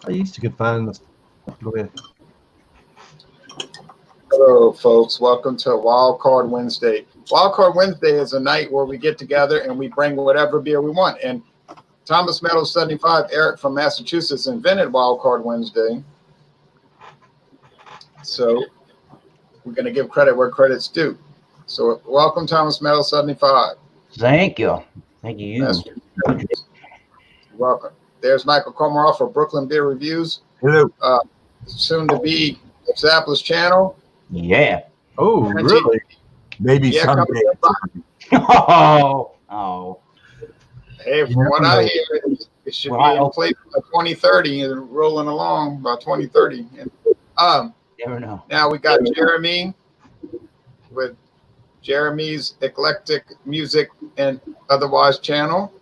I used to could find this. Go ahead. Hello, folks. Welcome to Wildcard Wednesday. Wildcard Wednesday is a night where we get together and we bring whatever beer we want. And Thomas Meadows 75, Eric from Massachusetts, invented Wildcard Wednesday. So we're going to give credit where credit's due. So welcome, Thomas Meadows 75. Thank you. Thank you. You're welcome. There's Michael Komarov for Brooklyn Beer Reviews. Hello. Soon to be Zappa's channel. Yeah. Oh, really? Maybe Yeah, someday. Oh. Hey, from what I hear, it should be in place by 2030 and rolling along by 2030. And, never know. now we got Jeremy with Jeremy's Eclectic Music and Otherwise channel.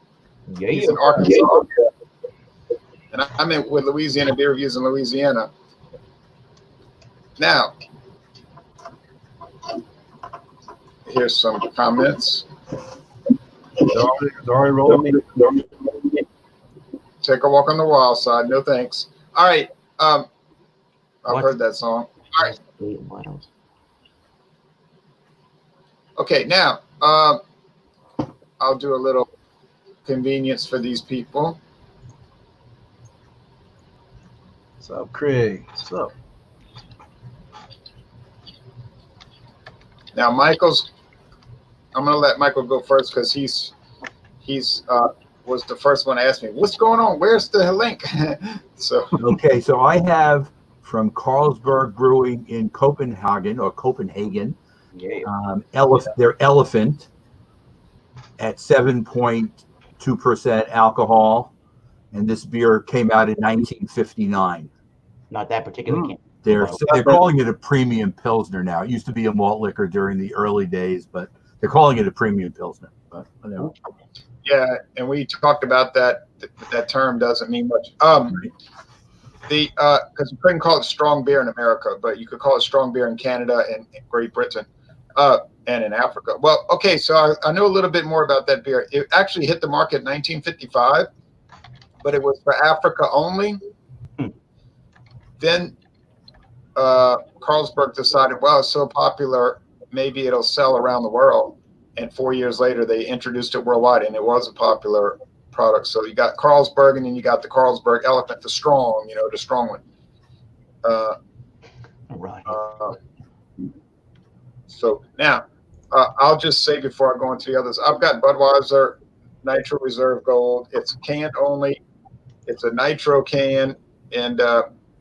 Yeah. He's in Arkansas. And I'm in with Louisiana Beer Reviews in Louisiana. Now, here's some comments. It's already rolling. Take a walk on the wild side. No thanks. All right. I've heard that song. All right. Okay, now I'll do a little convenience for these people. What's up, Craig? What's up? Now, I'm gonna let Michael go first because he's was the first one to ask me, what's going on? Where's the link? So Okay, so I have from Carlsberg Brewing in Copenhagen, Yeah. their Elephant at 7.2% alcohol, and this beer came out in 1959. Not that particular can. They're calling it a premium pilsner now. It used to be a malt liquor during the early days, but they're calling it a premium pilsner. But whatever. yeah, and we talked about that. That term doesn't mean much. Because you couldn't call it strong beer in America, but you could call it strong beer in Canada and Great Britain, and in Africa. Well, okay, so I know a little bit more about that beer. It actually hit the market in 1955, but it was for Africa only. Then Carlsberg decided, well, it's so popular, maybe it'll sell around the world. And 4 years later, they introduced it worldwide, and it was a popular product. So you got Carlsberg, and then you got the Carlsberg Elephant, the strong one. Right. So now, I'll just say before I go into the others, I've got Budweiser Nitro Reserve Gold. It's canned only. It's a nitro can, and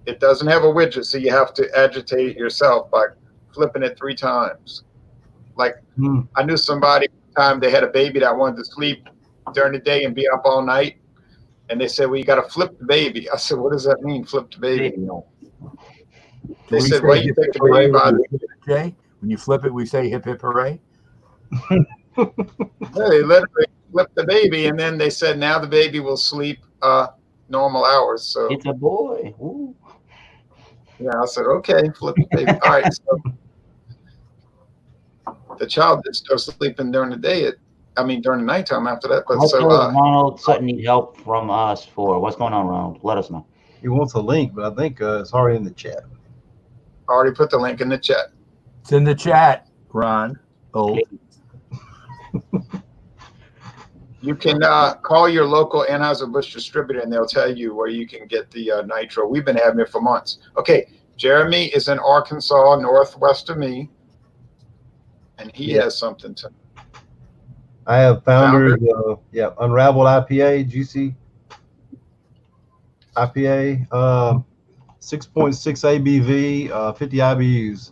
it doesn't have a widget, so you have to agitate it yourself by flipping it 3 times. Like, I knew somebody one time, they had a baby that wanted to sleep during the day and be up all night. And they said, well, you got to flip the baby. I said, what does that mean, flip the baby? They said, well, you take the baby by Jay, when you flip it, we say hip, hip, hooray. They literally flip the baby, and then they said, now the baby will sleep normal hours. So It's a boy. Ooh. yeah, I said, okay, flip the baby. All right. So the child did start sleeping during the day. During the nighttime after that. But So Ronald Sutton need help from us for what's going on, Ronald? Let us know. He wants a link, but I think it's already in the chat. I already put the link in the chat. It's in the chat, Ron. Oh, You can call your local Anheuser-Busch distributor, and they'll tell you where you can get the nitro. We've been having it for months. Okay, Jeremy is in Arkansas, northwest of me, and he has something to. I have Founders, Unraveled IPA, Juicy IPA, 6.6 ABV, 50 IBUs.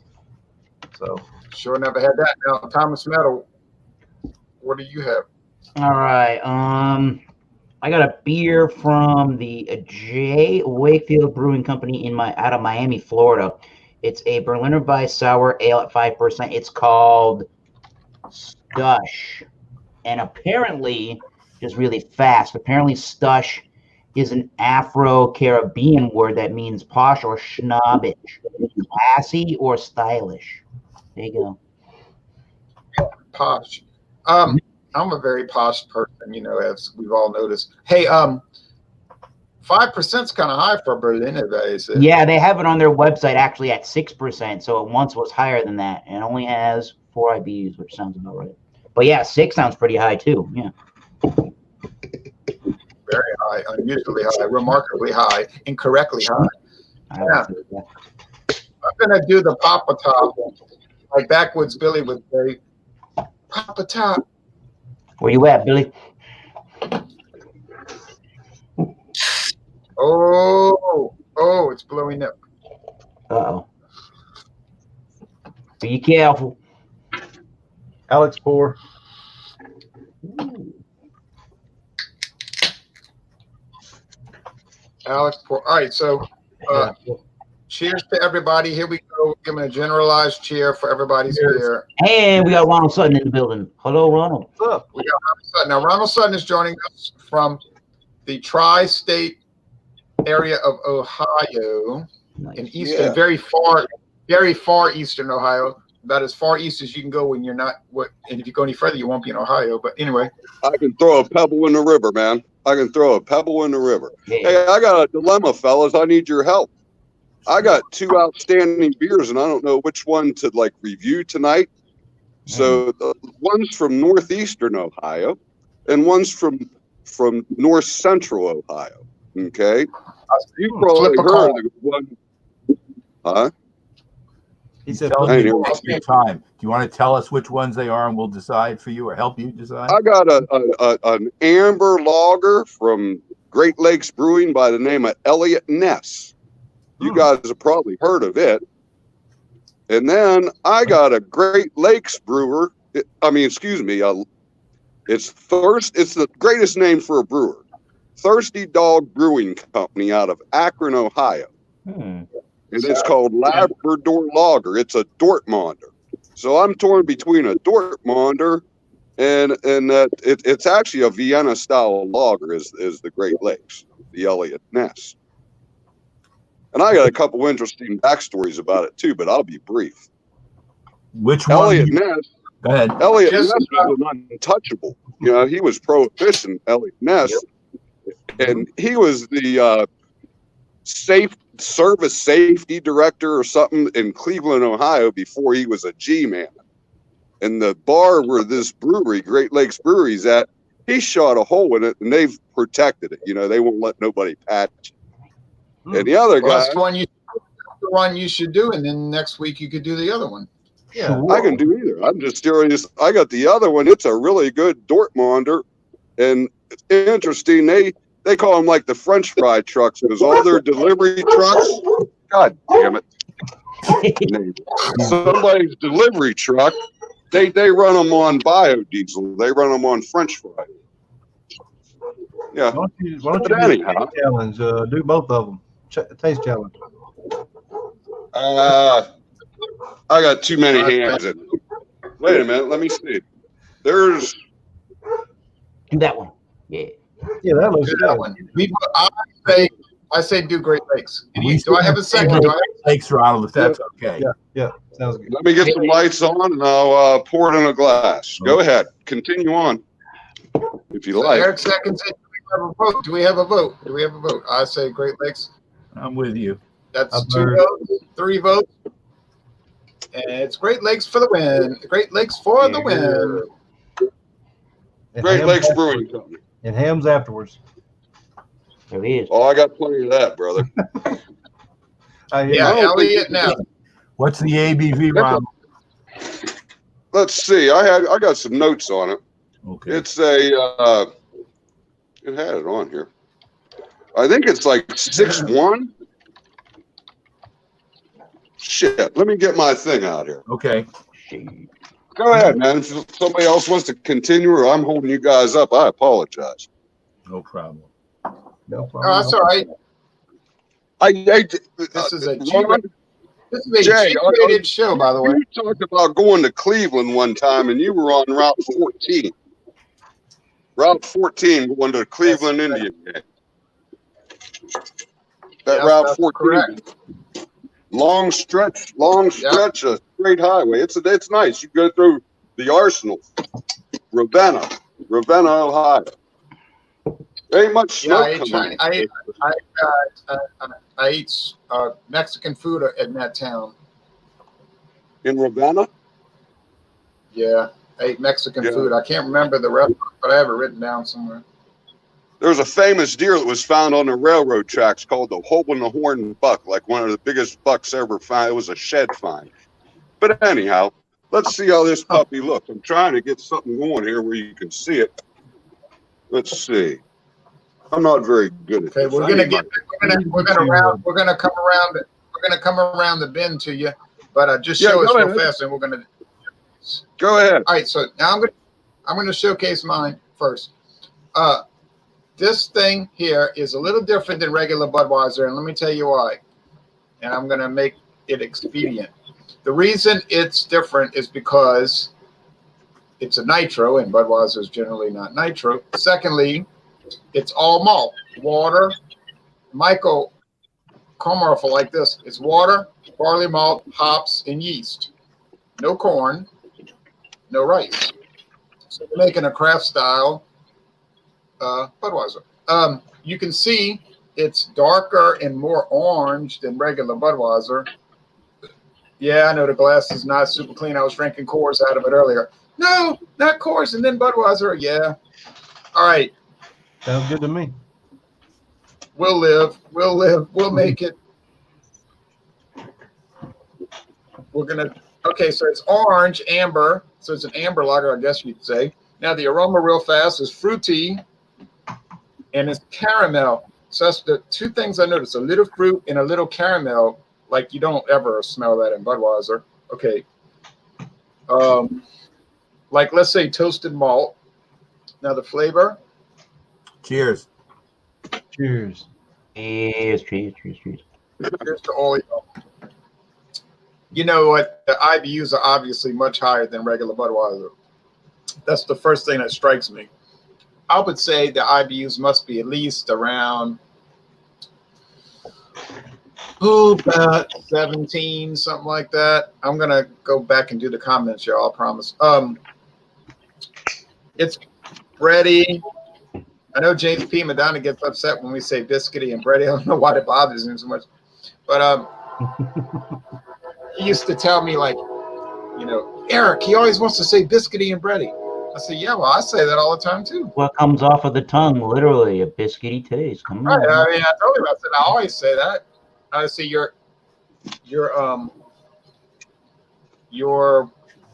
So Sure never had that. Now, Thomas Meadow, what do you have? All right. I got a beer from the J. Wakefield Brewing Company out of Miami, Florida. It's a Berliner Weiss sour ale at 5%. It's called Stush. And apparently, just really fast, Stush is an Afro-Caribbean word that means posh or snobbish, classy or stylish. There you go. Posh. I'm a very posh person, as we've all noticed. Hey, 5% is kind of high for Berliner Weisse. Yeah, they have it on their website actually at 6%. So it once was higher than that, and it only has 4 IBUs, which sounds about right. But yeah, 6 sounds pretty high too. Yeah. Very high, unusually high, remarkably high, incorrectly high. Yeah. I'm gonna do the Papa Top, like Backwoods Billy would say. Papa Top. Where you at, Billy? Oh, it's blowing up. Uh-oh. Be careful. Alex pour. Alex, all right, so cheers to everybody. Here we go. Giving a generalized cheer for everybody's beer. And we got Ronald Sutton in the building. Hello, Ronald. What's up? We got Ronald Sutton. Now, Ronald Sutton is joining us from the tri-state area of Ohio in eastern, very far eastern Ohio. About as far east as you can go when you're not. And if you go any further, you won't be in Ohio. But anyway, I can throw a pebble in the river, man. I can throw a pebble in the river. Yeah. Hey, I got a dilemma, fellas. I need your help. I got 2 outstanding beers, and I don't know which one to review tonight. So one's from northeastern Ohio, and one's from north central Ohio. Okay, you probably heard of one. Huh? He said, Tell you waste your time. Do you want to tell us which ones they are, and we'll decide for you or help you decide? I got an amber lager from Great Lakes Brewing by the name of Elliott Ness. You guys have probably heard of it. And then I got a Great Lakes brewer. It's the greatest name for a brewer. Thirsty Dog Brewing Company out of Akron, Ohio. And it's called Labrador Lager. It's a Dortmunder. So I'm torn between a Dortmunder and it's actually a Vienna style lager is the Great Lakes, the Elliott Ness. And I got a couple interesting backstories about it too, but I'll be brief. Which one? Elliott Ness. Go ahead. Elliott Ness was an untouchable. You know, he was prohibition, Elliott Ness, and he was the service safety director or something in Cleveland, Ohio, before he was a G-man. And the bar where this brewery, Great Lakes Brewery's at, he shot a hole in it, and they've protected it. You know, they won't let nobody patch it. And the other guy, that's the one you should do, and then next week you could do the other one. yeah. I can do either. I'm just curious. I got the other one. It's a really good Dortmunder, and it's interesting. They call them like the French fry trucks because all their delivery trucks. God damn it! Somebody's delivery truck. They run them on biodiesel. They run them on French fry. Yeah. Why don't But you anyhow. do a challenge? Do both of them. Taste challenge. I got too many hands in it. Wait a minute. Let me see. There's. Do that one. Yeah. Yeah, that looks Do good. that one. I say do Great Lakes. Do I have a second? Thanks, Ronald, if that's okay. Yeah, sounds good. Let me get some lights on, and I'll pour it in a glass. Go ahead. Continue on, if you like. Eric seconds it. Do we have a vote? Do we have a vote? I say Great Lakes. I'm with you. That's 2 votes, 3 votes. And it's Great Lakes for the win. Great Lakes for the win. And Great hams Lakes after- Brewing Company. And hams afterwards. There he is. Oh, I got plenty of that, brother. I hear Yeah, you. Elliott now. What's the ABV, Ronald? Let's see. I got some notes on it. Okay. It's a. It had it on here. I think it's like 6-1. Shit. Let me get my thing out here. Okay. Go ahead, man. If somebody else wants to continue, or I'm holding you guys up, I apologize. No problem. No problem. Oh, that's all right. This is a Ron, This is a Jay, G-rated show, by the way. You talked about going to Cleveland one time, and you were on Route 14. Route 14 going to Cleveland Indian game. That Yes, Route that's 14. correct. Long stretch of straight highway. It's nice. You go through the Arsenal, Ravenna, Ohio. Ain't much Yeah, smoke coming. I ate Mexican food in that town. In Ravenna? Yeah, I ate Mexican Yeah. food. I can't remember the restaurant, but I have it written down somewhere. There's a famous deer that was found on the railroad tracks called the Hole in the Horn buck, like one of the biggest bucks ever found. It was a shed find. But anyhow, let's see how this puppy looks. I'm trying to get something going here where you can see it. Let's see. I'm not very good at Okay, this. we're gonna come around the bend to you, but just show us real fast, and we're gonna go ahead. All right, so now I'm gonna showcase mine first. This thing here is a little different than regular Budweiser, and let me tell you why. And I'm gonna make it expedient. The reason it's different is because it's a nitro, and Budweiser is generally not nitro. Secondly, it's all malt, water. Michael Comarf will like this. It's water, barley malt, hops, and yeast. No corn, no rice. So we're making a craft style Budweiser. You can see it's darker and more orange than regular Budweiser. Yeah, I know the glass is not super clean. I was drinking Coors out of it earlier. No, not Coors and then Budweiser. Yeah. All right. Sounds good to me. We'll live. We'll make it. We're gonna. Okay, so it's orange, amber. So it's an amber lager, I guess you'd say. Now the aroma, real fast, is fruity, and it's caramel. So that's the two things I noticed: a little fruit and a little caramel. Like you don't ever smell that in Budweiser. Okay. Like let's say toasted malt. Now the flavor. Cheers. Cheers. Cheers. Here's to all y'all. You know what? The IBUs are obviously much higher than regular Budweiser. That's the first thing that strikes me. I would say the IBUs must be at least around about 17, something like that. I'm gonna go back and do the comments, y'all. I promise. It's bready. I know James P. Madonna gets upset when we say biscuity and bready. I don't know why that bothers him so much, but he used to tell me like, you know, Eric, he always wants to say biscuity and bready. I said, yeah, well, I say that all the time too. What comes off of the tongue, literally, a biscuity taste. Come on. Right. I mean, I told him, I said, I always say that. I see you're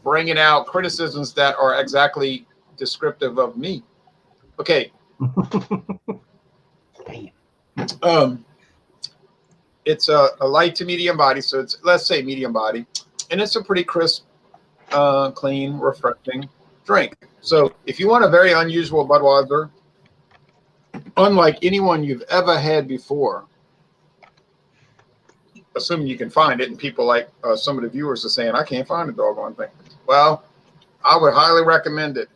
bringing out criticisms that are exactly descriptive of me. Okay. It's a light to medium body, so it's, let's say, medium body, and it's a pretty crisp, clean, refreshing drink. So if you want a very unusual Budweiser, unlike anyone you've ever had before, assuming you can find it, and people like some of the viewers are saying, I can't find the doggone thing. Well, I would highly recommend it.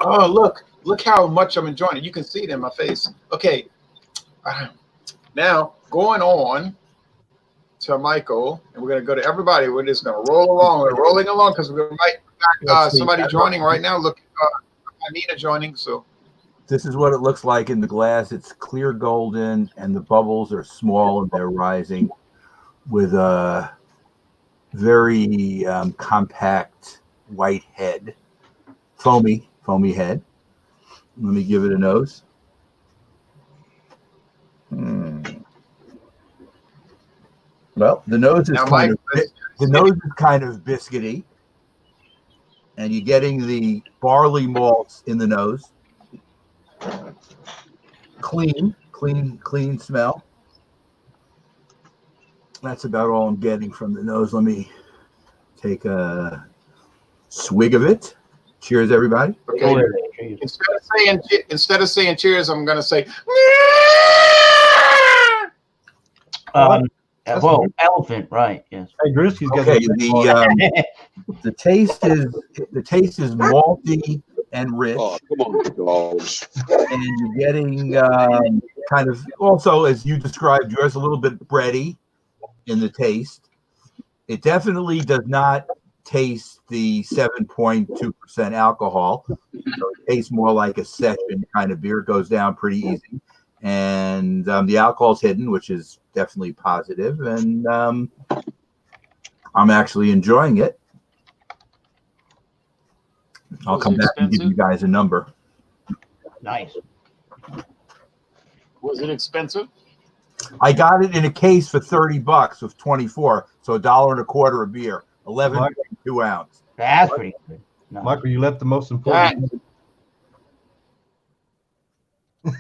Oh, look how much I'm enjoying it. You can see it in my face. Okay. Now, going on to Michael, and we're going to go to everybody. We're just going to roll along. We're rolling along because we might got somebody joining right now. Look, Anita joining. So this is what it looks like in the glass. It's clear golden, and the bubbles are small and they're rising with a very compact white head, foamy head. Let me give it a nose. Well, the nose is kind of biscuity, and you're getting the barley malts in the nose. Clean smell. That's about all I'm getting from the nose. Let me take a swig of it. Cheers, everybody. Okay. Instead of saying cheers, I'm gonna say. Well, elephant, right? Yes. Hey, Drewski's got okay. The taste is malty and rich. Oh, come on, dogs. And you're getting kind of also, as you described, yours a little bit bready in the taste. It definitely does not taste the 7.2% alcohol. So it tastes more like a session kind of beer. It goes down pretty easy. And the alcohol's hidden, which is definitely positive. And I'm actually enjoying it. I'll come back and give you guys a number. Nice. Was it expensive? I got it in a case for $30 with 24, so $1.25 a beer, 11.2 ounce. That's pretty good. No. Michael, you left the most important.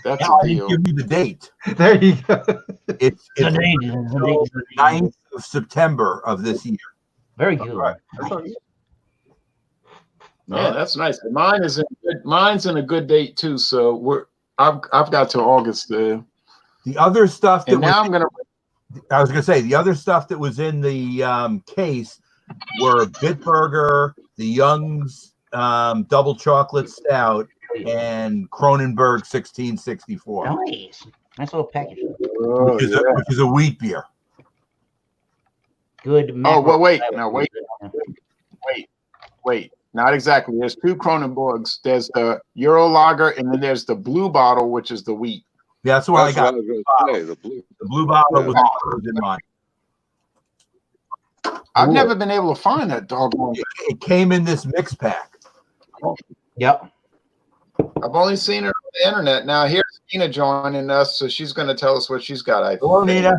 That's Now a I didn't deal. give you the date. There you go. It's The date, the 9th of September of this year. Very good. Right. That's all right. Yeah, that's nice. Mine's in a good date too. So I've got to August there. The other stuff that And now I'm gonna. I was going to say, the other stuff that was in the case were Bitburger, the Young's Double Chocolate Stout, and Kronenberg 1664, Nice. Nice little package. Oh, which is a wheat beer. Good. Oh, well, wait. macro- No, wait. Not exactly. There's two Kronenbergs. There's the Euro Lager, and then there's the blue bottle, which is the wheat. Yeah, that's what I That's got. what I was going to say. The blue bottle was in mine. I've never been able to find that doggone. It came in this mix pack. Yep. I've only seen her on the internet. Now here's Nina joining us, so she's going to tell us what she's got. Hello, Nina.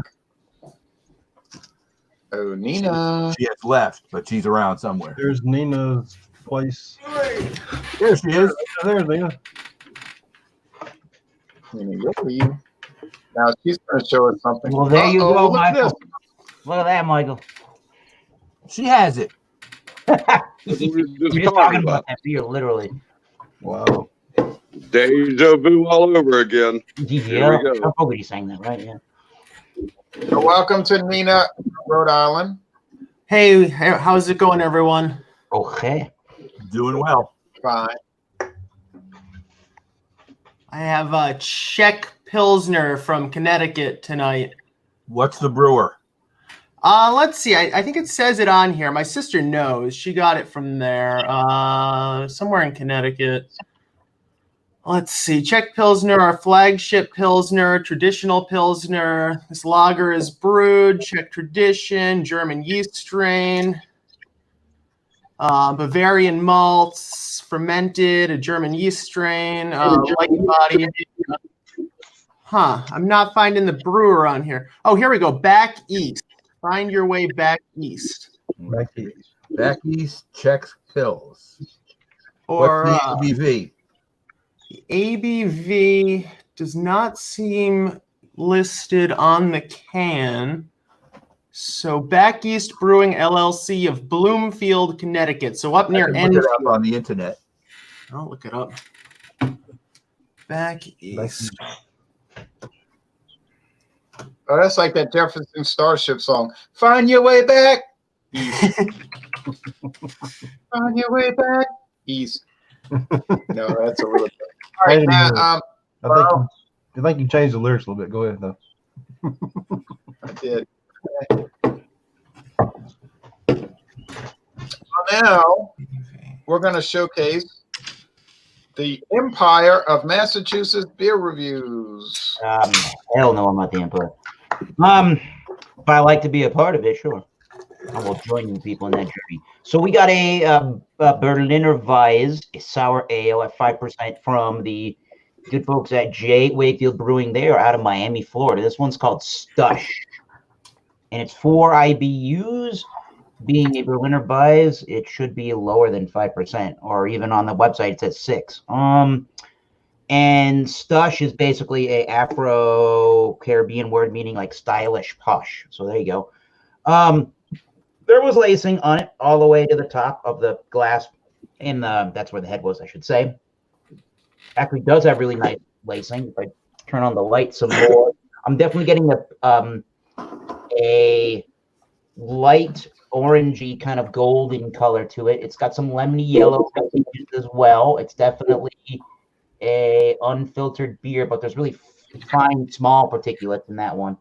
Oh, Nina. She has left, but she's around somewhere. There's Nina's place. There she is. There's Nina. Nina, where are you? Now she's going to show us something. Well, there you Uh-oh, go, look at Michael. this. Look at that, Michael. She has it. That's what we were You're just just talking about. that beer, literally. Wow. Deja vu all over again. Yeah. we go. I'm probably saying that, right? Yeah. So welcome to Nina, Rhode Island. Hey, how's it going, everyone? Okay. Doing well. Fine. I have a Czech Pilsner from Connecticut tonight. What's the brewer? Let's see. I think it says it on here. My sister knows. She got it from there, somewhere in Connecticut. Let's see. Czech Pilsner, our flagship Pilsner, traditional Pilsner. This lager is brewed, Czech tradition, German yeast strain, Bavarian malts, fermented, a German yeast strain, light body. Huh. I'm not finding the brewer on here. Oh, here we go. Back east. Find your way back east. Back East Czech Pills. Or What's the ABV? the ABV does not seem listed on the can. So Back East Brewing LLC of Bloomfield, Connecticut. So up near Look it Enfield. up on the internet. I'll look it up. Back East. Oh, that's like that Jefferson Starship song. Find your way back east. Find your way back east. No, that's a little bit. All right, Wait a now, minute. I think you changed the lyrics a little bit. Go ahead, though. I did. So now we're going to showcase the Empire of Massachusetts beer reviews. Hell no, I'm not the input. If I like to be a part of it, sure. I will join you people in that journey. So we got a Berliner Weiss, a sour ale at 5% from the good folks at J. Wakefield Brewing. They are out of Miami, Florida. This one's called Stush. And it's 4 IBUs. Being a Berliner Weiss, it should be lower than 5%, or even on the website it says 6. And Stush is basically a Afro-Caribbean word meaning like stylish, posh. So there you go. There was lacing on it all the way to the top of the glass, and that's where the head was, I should say. Actually, does have really nice lacing. If I turn on the light some more, I'm definitely getting a light orangey kind of golden color to it. It's got some lemony yellow as well. It's definitely a unfiltered beer, but there's really fine small particulates in that one,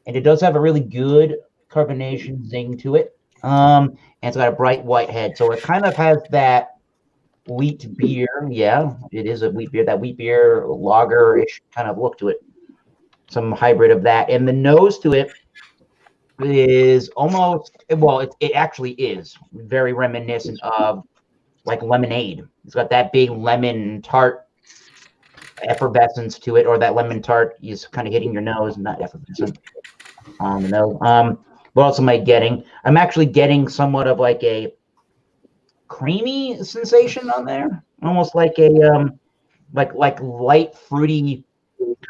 and it does have a really good carbonation zing to it. And it's got a bright white head. So it kind of has that wheat beer. Yeah, it is a wheat beer. That wheat beer lager-ish kind of look to it. Some hybrid of that. And the nose to it is almost, well, it actually is very reminiscent of like lemonade. It's got that big lemon tart effervescence to it, or that lemon tart is kind of hitting your nose, not effervescent on the nose. What else am I getting? I'm actually getting somewhat of like a creamy sensation on there, almost like a like light fruity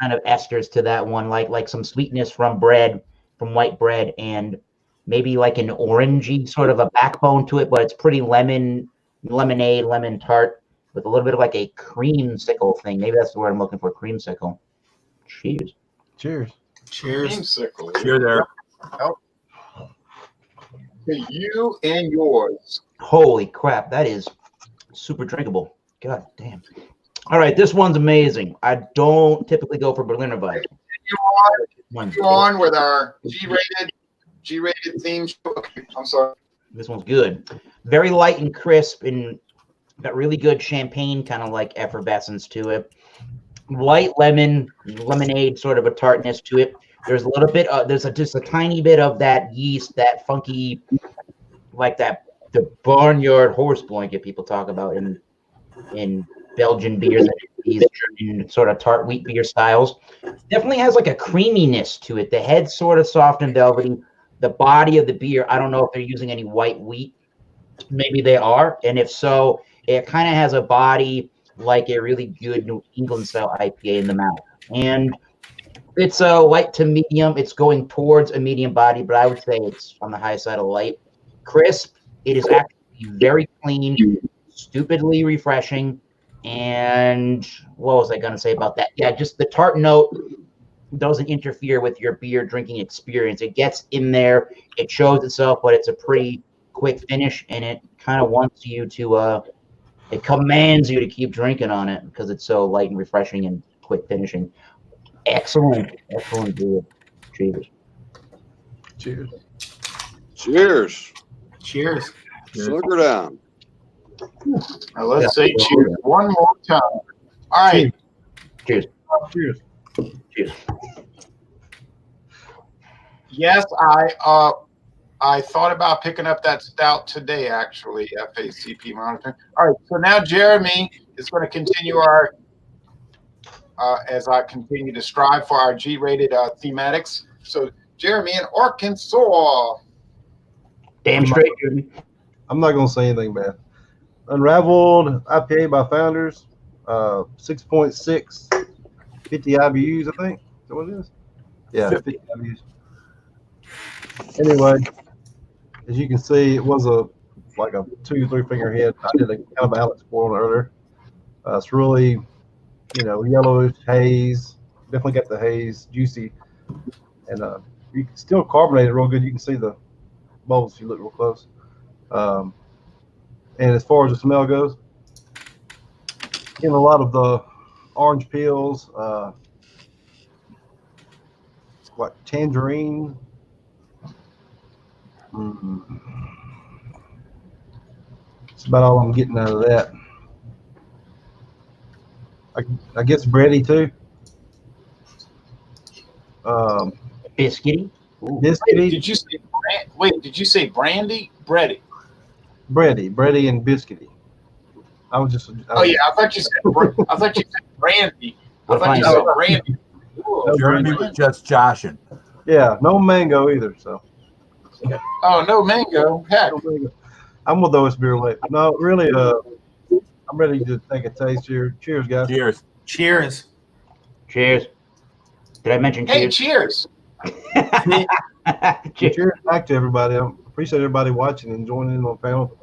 kind of esters to that one, like some sweetness from bread, from white bread, and maybe like an orangey sort of a backbone to it, but it's pretty lemonade, lemon tart with a little bit of like a creamsicle thing. Maybe that's the word I'm looking for, creamsicle. Cheers. Cheers. Cheers. Creamsicle. Cheers there. To you and yours. Holy crap, that is super drinkable. God damn. All right, this one's amazing. I don't typically go for Berliner Weiss. You on with our G-rated theme show? Okay, I'm sorry. This one's good. Very light and crisp, and got really good champagne kind of like effervescence to it. Light lemonade sort of a tartness to it. There's a little bit there's just a tiny bit of that yeast, that funky, like the barnyard horse blanket people talk about in Belgian beers, these German sort of tart wheat beer styles. Definitely has like a creaminess to it. The head's sort of soft and velvety. The body of the beer, I don't know if they're using any white wheat. Maybe they are, and if so, it kind of has a body like a really good New England style IPA in the mouth. And it's a light to medium. It's going towards a medium body, but I would say it's on the high side of light. Crisp. It is actually very clean, stupidly refreshing. And what was I going to say about that? Yeah, just the tart note doesn't interfere with your beer drinking experience. It gets in there. It shows itself, but it's a pretty quick finish, and it kind of wants you to it commands you to keep drinking on it because it's so light and refreshing and quick finishing. Excellent beer. Cheers. Cheers. Cheers. Cheers. Sugar down. Now let's say cheers one more time. All right. Cheers. Cheers. Cheers. Yes, I thought about picking up that stout today, actually, FACP monitoring. All right, so now Jeremy is going to continue our, as I continue to strive for our G-rated thematics. So Jeremy in Arkansas. Damn straight, Jeremy. I'm not going to say anything bad. Unraveled IPA by Founders, 6.6, 50 IBUs, I think. Is that what it is? Yeah, 50 IBUs. Anyway, as you can see, it was like a 2-3 finger head. I did a kind of Alex pour on earlier. It's really, yellowish haze. Definitely got the haze, juicy, and you can still carbonate it real good. You can see the bubbles if you look real close. And as far as the smell goes, in a lot of the orange peels, like tangerine. That's about all I'm getting out of that. I guess bready too. Biscuity. Biscuity. Did you say brandy? Bready. Bready and biscuity. I was I thought you said brandy. I thought you said brandy. Jeremy was just joshing. Yeah, no mango either. So. Oh, no mango. Heck. No mango. I'm gonna throw this beer late. No, really. I'm ready to take a taste here. Cheers, guys. Cheers. Cheers. Cheers. Did I mention Hey, cheers? cheers. Cheers back to everybody. I appreciate everybody watching and joining in on the panel.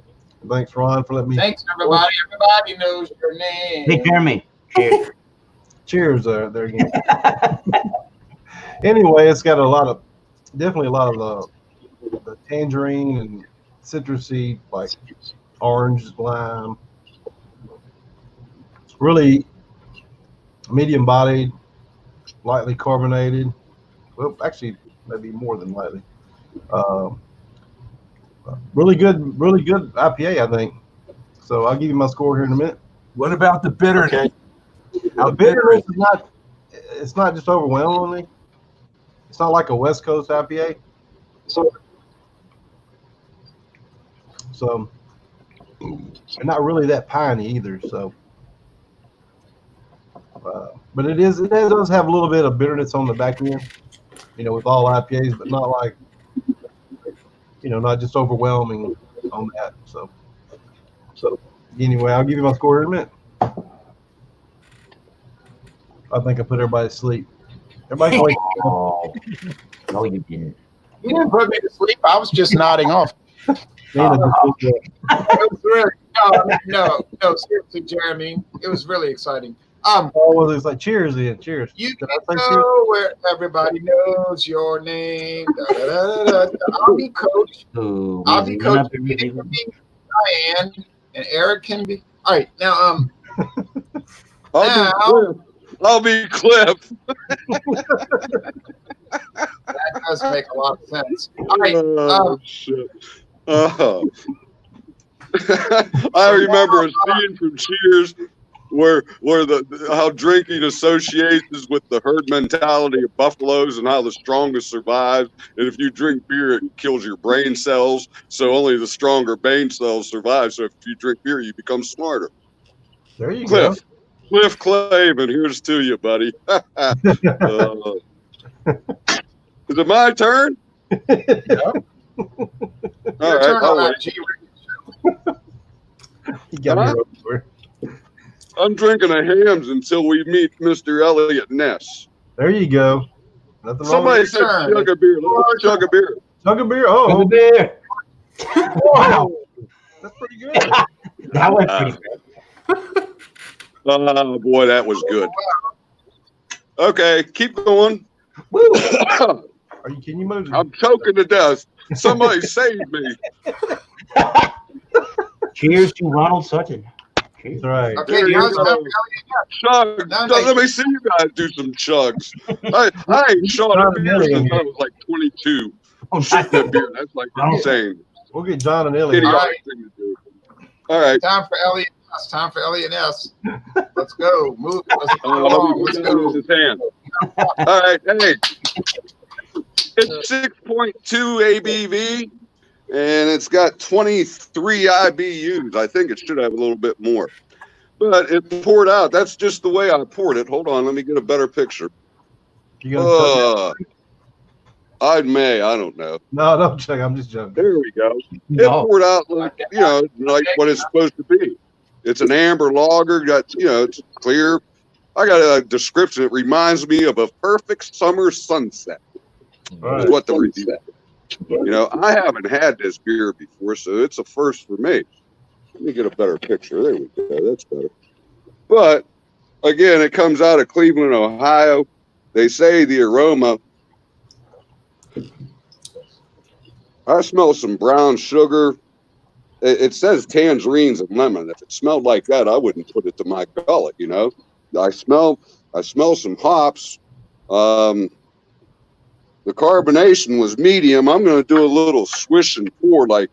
Thanks, Ron, for letting me. Thanks, everybody. Everybody knows your name. Hey, Jeremy. Cheers. Cheers there again. Anyway, it's got definitely a lot of the tangerine and citrusy, like orange, lime. It's really medium bodied, lightly carbonated. Well, actually, maybe more than lightly. Really good IPA, I think. So I'll give you my score here in a minute. What about the bitterness? Okay. How The bitter bitterness is is not. It's not just overwhelmingly. It's not like a West Coast IPA. So, and not really that piney either. So, but it does have a little bit of bitterness on the back end. With all IPAs, but not like, not just overwhelming on that. So anyway, I'll give you my score in a minute. I think I put everybody to sleep. Everybody can wake up. Oh, no, you didn't. You didn't put me to sleep. I was just nodding off. Nina just woke up. It was really no, seriously, Jeremy. It was really exciting. Oh, well, it's like cheers then. Cheers. You Did can I say cheers? go where everybody knows your name. Da, da, da, da, da. I'll be coach. Ooh, I'll be coach. nothing to do. Diane and Eric can be. All right, now I'll be Cliff. that does make a lot of sense. All right, Oh, shit. I remember a scene from Cheers where how drinking associates with the herd mentality of buffaloes and how the strongest survives. And if you drink beer, it kills your brain cells. So only the stronger brain cells survive. So if you drink beer, you become smarter. There you go. Cliff Clavin, here's to you, buddy. Is it my turn? All right, I'll wait. You got me over. I'm drinking a Hams until we meet Mr. Elliot Ness. There you go. Nothing Somebody said chug a beer. Let's chug a beer. Chug a beer. Oh, Chug a beer. wow. That's pretty good. That was pretty good. Oh, boy, that was good. Okay, keep going. Are you kidding me, Moses? I'm choking to death. Somebody save me. Cheers to Ronald Sutton. Cheers. That's right. Okay, There you how's go. Chug. Let me see you guys do some chugs. I ain't shot a beer since I was like 22. Shit, that beer. That's like insane. We'll get John and Ellie. Idiotic thing to do. All right. Time for Elliot. It's time for Elliot Ness. Let's go. Move. Let's go. Let's go. His hand. All right. Hey. It's 6.2 ABV, and it's got 23 IBUs. I think it should have a little bit more. But it poured out. That's just the way I poured it. Hold on. Let me get a better picture. I don't know. No, don't check. I'm just joking. There we go. No. It poured out like what it's supposed to be. It's an amber lager. It's clear. I got a description. It reminds me of a perfect summer sunset. Right. Is what the review. I haven't had this beer before, so it's a first for me. Let me get a better picture. There we go. That's better. But again, it comes out of Cleveland, Ohio. They say the aroma. I smell some brown sugar. It says tangerines and lemon. If it smelled like that, I wouldn't put it to my gullet. I smell some hops. The carbonation was medium. I'm going to do a little swish and pour like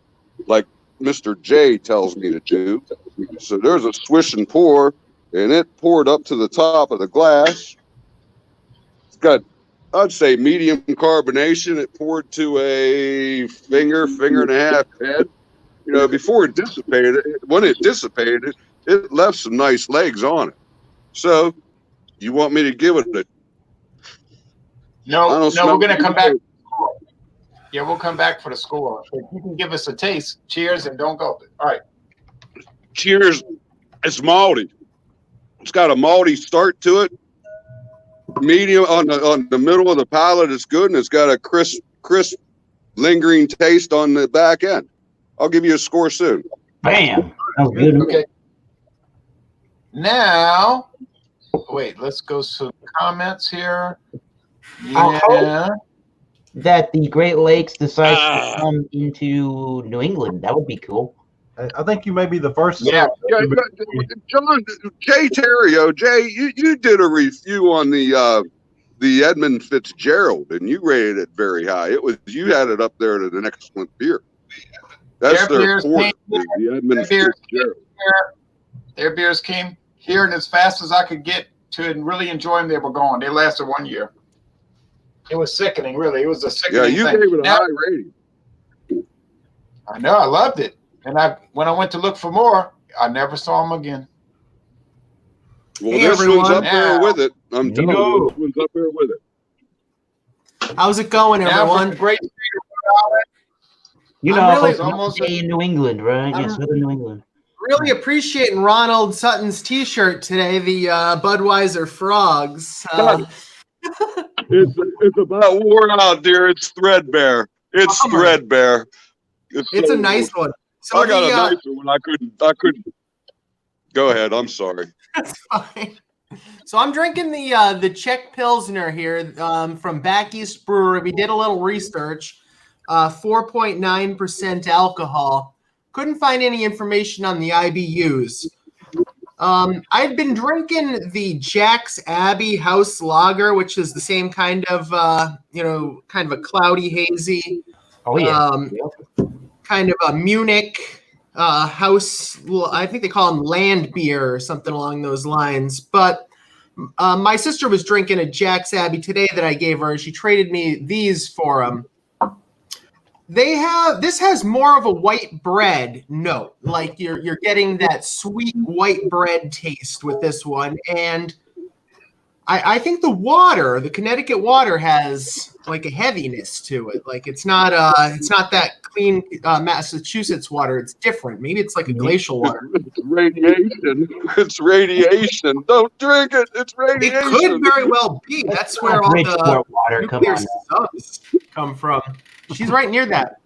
Mr. J tells me to do. So there's a swish and pour, and it poured up to the top of the glass. It's got, I'd say, medium carbonation. It poured to a finger and a half head. Before it dissipated, when it dissipated, it left some nice legs on it. So you want me to give it a No, we're going to come back. Yeah, we'll come back for the score. If you can give us a taste. Cheers and don't gulp it. All right. Cheers. It's malty. It's got a malty start to it. Medium on the middle of the palate is good, and it's got a crisp, lingering taste on the back end. I'll give you a score soon. Bam. That was good. Okay. Now, wait, let's go some comments here. Yeah. That the Great Lakes decides to come into New England. That would be cool. I think you may be the first. Yeah. John, Jay Terrio, you did a review on the Edmund Fitzgerald, and you rated it very high. You had it up there as an excellent beer. That's their beers port. came- The Edmund beers Fitzgerald. Their beers came here, and as fast as I could get to and really enjoy them, they were gone. They lasted 1 year. It was sickening, really. It was a sickening Yeah, you thing. gave it a Now, high rating. I know, I loved it. And when I went to look for more, I never saw them again. Well, Hey, this one's everyone. up there Now- with it. I'm telling you, this one's up there with it. How's it going, Now from everyone? the great state of Rhode Island, You I'm know, really it's almost in New England, right? Yeah, southern New England. Really appreciating Ronald Sutton's T-shirt today, the Budweiser Frogs. It's about worn out, dear. It's threadbare. It's Bummer. threadbare. It's a nice one. So I got the, a nicer one. I couldn't. Go ahead. I'm sorry. That's fine. So I'm drinking the Czech Pilsner here from Back East Brewery. We did a little research. 4.9% alcohol. Couldn't find any information on the IBUs. I'd been drinking the Jack's Abbey House Lager, which is the same kind of kind of a cloudy, hazy, Oh yeah. kind of a Munich house. I think they call them land beer or something along those lines. But my sister was drinking a Jack's Abbey today that I gave her, and she traded me these for them. This has more of a white bread note, like you're getting that sweet white bread taste with this one, and I think the Connecticut water has like a heaviness to it. Like it's not that clean Massachusetts water. It's different. Maybe it's like a glacial water. It's radiation. It's radiation. Don't drink it. It's radiation. It could very well be. That's where all the Bridgeport water, come nuclear on. subs come from. She's right near that.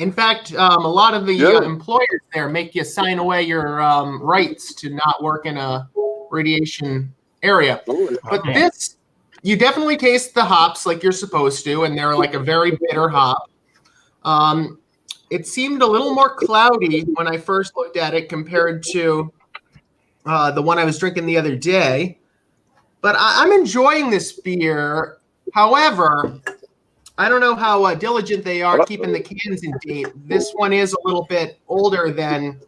In fact, a lot of the employers there make you sign away your rights to not work in a radiation area. But this, you definitely taste the hops like you're supposed to, and they're like a very bitter hop. It seemed a little more cloudy when I first looked at it compared to the one I was drinking the other day. But I'm enjoying this beer. However, I don't know how diligent they are keeping the cans in date. This one is a little bit older than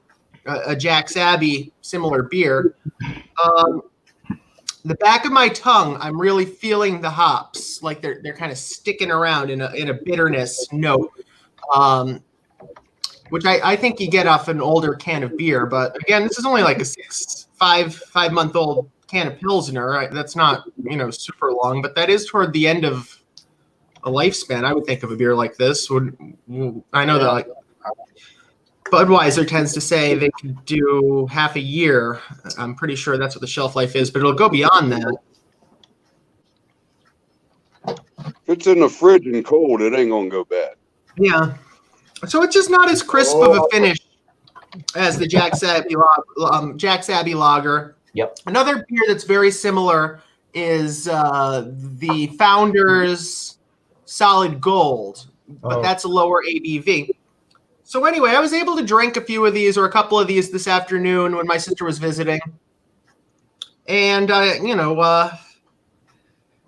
a Jack's Abbey similar beer. The back of my tongue, I'm really feeling the hops, like they're kind of sticking around in a bitterness note, which I think you get off an older can of beer. But again, this is only like a 5-month-old can of Pilsner. Right? That's not super long, but that is toward the end of a lifespan. I would think of a beer like this. I know that like Budweiser tends to say they can do half a year. I'm pretty sure that's what the shelf life is, but it'll go beyond that. If it's in the fridge and cold, it ain't gonna go bad. Yeah. So it's just not as crisp of a finish as the Jack's Abbey Lager. Yep. Another beer that's very similar is the Founders Solid Gold, but that's a lower ABV. So anyway, I was able to drink a few of these or a couple of these this afternoon when my sister was visiting, and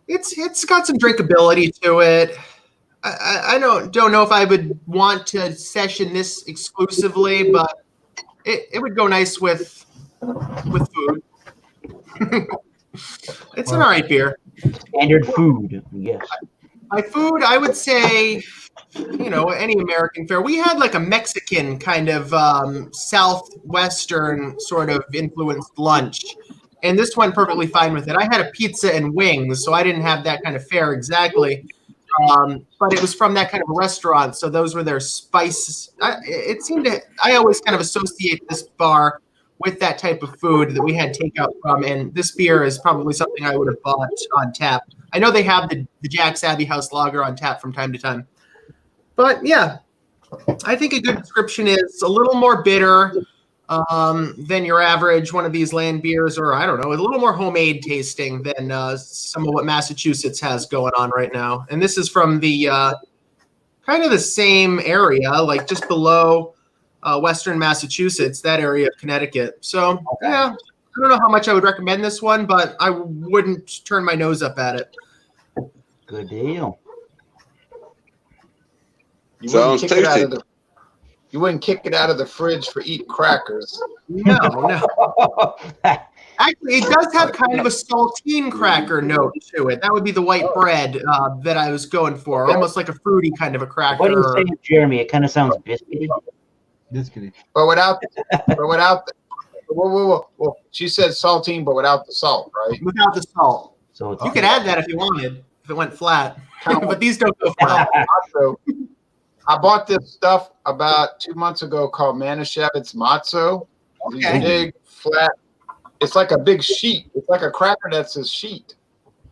it's got some drinkability to it. I don't know if I would want to session this exclusively, but it would go nice with food. It's an all right beer. Standard food, yes. My food, I would say, any American fare. We had like a Mexican kind of southwestern sort of influenced lunch, and this went perfectly fine with it. I had a pizza and wings, so I didn't have that kind of fare exactly, but it was from that kind of a restaurant, so those were their spices. I always kind of associate this bar with that type of food that we had takeout from, and this beer is probably something I would have bought on tap. I know they have the Jack's Abbey House Lager on tap from time to time. But yeah, I think a good description is a little more bitter than your average one of these land beers, or I don't know, a little more homemade tasting than some of what Massachusetts has going on right now. And this is from the kind of the same area, like just below Western Massachusetts, that area of Connecticut. So yeah, I don't know how much I would recommend this one, but I wouldn't turn my nose up at it. Good deal. You Sounds wouldn't kick it out tasty. of the- You wouldn't kick it out of the fridge for eating crackers. No. Actually, it does have kind of a saltine cracker note to it. That would be the white bread that I was going for, almost like a fruity kind of a cracker. What do you say, Jeremy? It kind of sounds biscuity. Biscuity. But without whoa. She said saltine, but without the salt, right? Without the salt. So it's You could add that if you wanted, if it went flat. But these don't go flat. So I bought this stuff about 2 months ago called Manischewitz matzo. These Okay. big, flat. It's like a big sheet. It's like a cracker that's a sheet.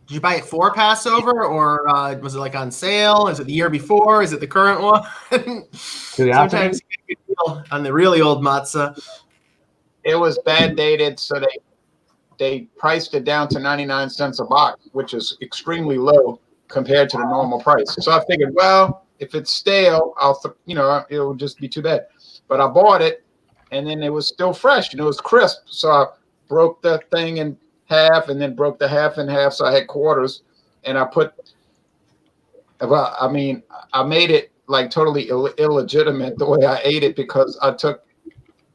Did you buy it for Passover, or was it like on sale? Is it the year before? Is it the current one? Sometimes you get a good deal on the really old matzah. It was bad dated, so they priced it down to 99 cents a box, which is extremely low compared to the normal price. So I figured, well, if it's stale, it'll just be too bad. But I bought it, and then it was still fresh, it was crisp. So I broke the thing in half, and then broke the half in half, so I had quarters, and I made it like totally illegitimate the way I ate it, because I took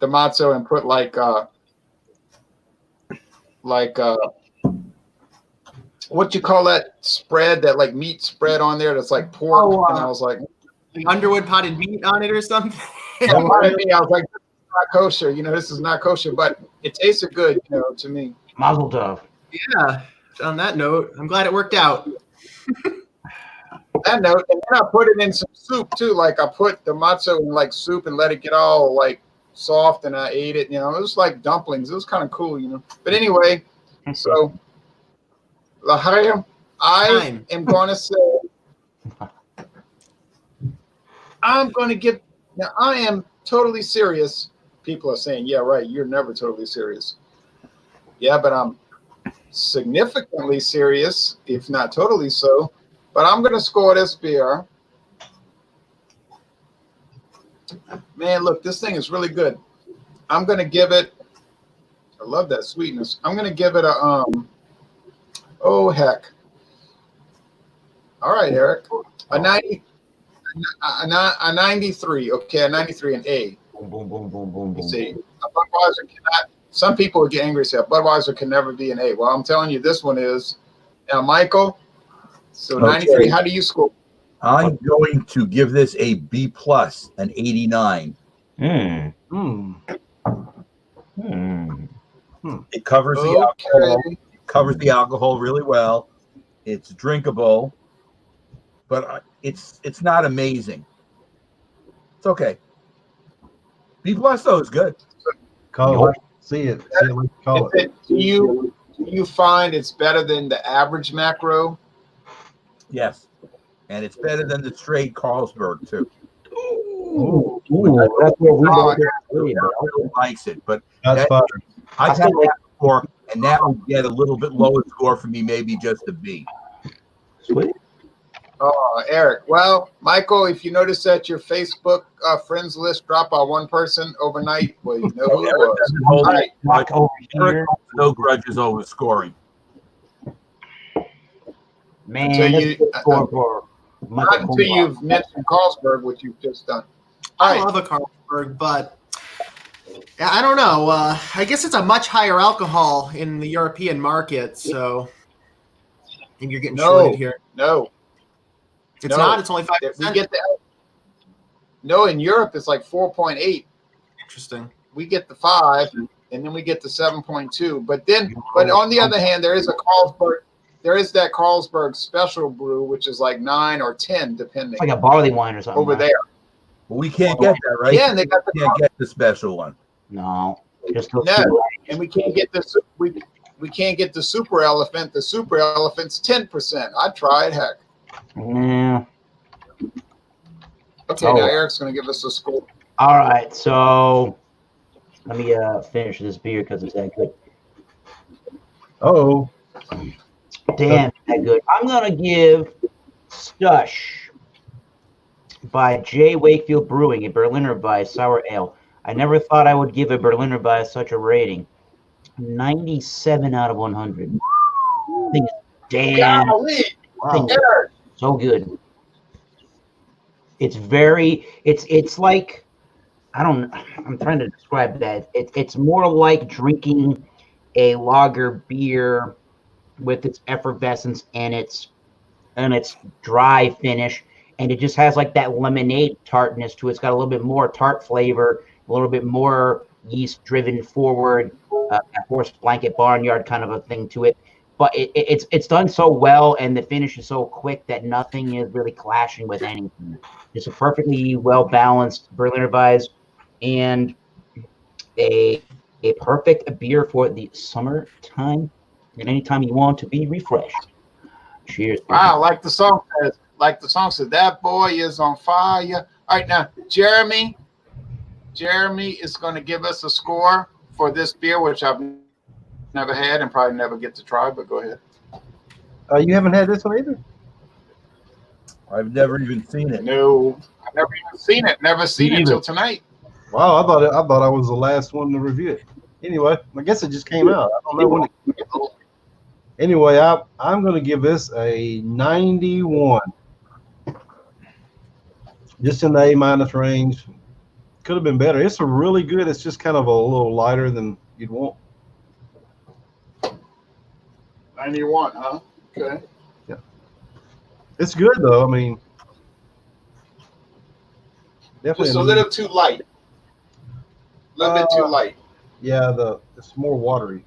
the matzo and put like what you call that spread, that like meat spread on there that's like pork, and I was like, Underwood potted meat on it or something. I was like, this is not kosher, this is not kosher, but it tasted good, to me. Mazel tov. Yeah. On that note, I'm glad it worked out. That note, and then I put it in some soup too. Like I put the matzo in like soup and let it get all like soft, and I ate it. It was like dumplings. It was kind of cool, But anyway, so L'chaim, I am going to say, I'm going to give. Now I am totally serious. People are saying, "Yeah, right. You're never totally serious." Yeah, but I'm significantly serious, if not totally so. But I'm going to score this beer. Man, look, this thing is really good. I'm going to give it, I love that sweetness. I'm going to give it a, oh, heck. All right, Eric. A 93. Okay, a 93, an A. Boom, boom, boom, boom, boom. See, a Budweiser cannot, some people would get angry and say, Budweiser can never be an A. Well, I'm telling you, this one is. Now, Michael, so 93, Okay. how do you score? I'm going to give this a B plus, an 89. Mm. Hmm. It covers the alcohol. Covers the alcohol really well. It's drinkable, but it's not amazing. It's okay. B plus though is good. Call it. See it. See it. Call it. Do you find it's better than the average macro? Yes, and it's better than the straight Carlsberg too. Ooh, that's where we both agree. Everyone likes it, but That's fine. I've had that before, and that would get a little bit lower score for me, maybe just a B. Sweet. Oh, Eric. Well, Michael, if you notice that your Facebook friends list dropped by one person overnight, well, you know who it was. All right. Knock over here. No grudges over scoring. Man, Until that's you- a good score for Not Michael until Kumar. you've mentioned Carlsberg, which you've just done. All I right. love a Carlsberg, but I don't know. I guess it's a much higher alcohol in the European market, so I think you're getting shorted here. No. It's No. not. It's only We 5%. get the. No, in Europe it's like 4.8. Interesting. We get the 5, and then we get the 7.2. But on the other hand, there is a Carlsberg. There is that Carlsberg special brew, which is like 9 or 10, depending. It's like a barley wine or something. over right? there. But we can't get that, right? Yeah, and they got the We can't get the special one. No, just those No. two. and we can't get the we can't get the super elephant. The super elephant's 10%. I tried. Heck. Yeah. Okay, Oh. now Eric's going to give us a score. All right, so let me finish this beer because it's that good. Oh, Damn, it's that good. I'm gonna give Stush by J. Wakefield Brewing, a Berliner Weiss sour ale. I never thought I would give a Berliner Weiss such a rating. 97 out of 100. I think it's damn Golly, thing is Eric. so good. It's very it's like I'm trying to describe that. It's more like drinking a lager beer with its effervescence and its dry finish, and it just has like that lemonade tartness to it. It's got a little bit more tart flavor, a little bit more yeast driven forward, horse blanket barnyard kind of a thing to it. But it's done so well, and the finish is so quick that nothing is really clashing with anything. It's a perfectly well balanced Berliner Weiss, and a perfect beer for the summertime and anytime you want to be refreshed. Cheers. Wow, like the song says, that boy is on fire. All right, now Jeremy is going to give us a score for this beer, which I've never had and probably never get to try, but go ahead. You haven't had this one either? I've never even seen it. No, I've never even seen it. Never seen it until tonight. Wow, I thought I was the last one to review it. Anyway, I guess it just came out. I don't know when it came out. Anyway, I'm going to give this a 91. Just in the A- range. Could have been better. It's a really good. It's just kind of a little lighter than you'd want. 91, huh? Okay. Yeah. It's good though. I mean, definitely Just a little too light. A little bit too light. Yeah, it's more watery.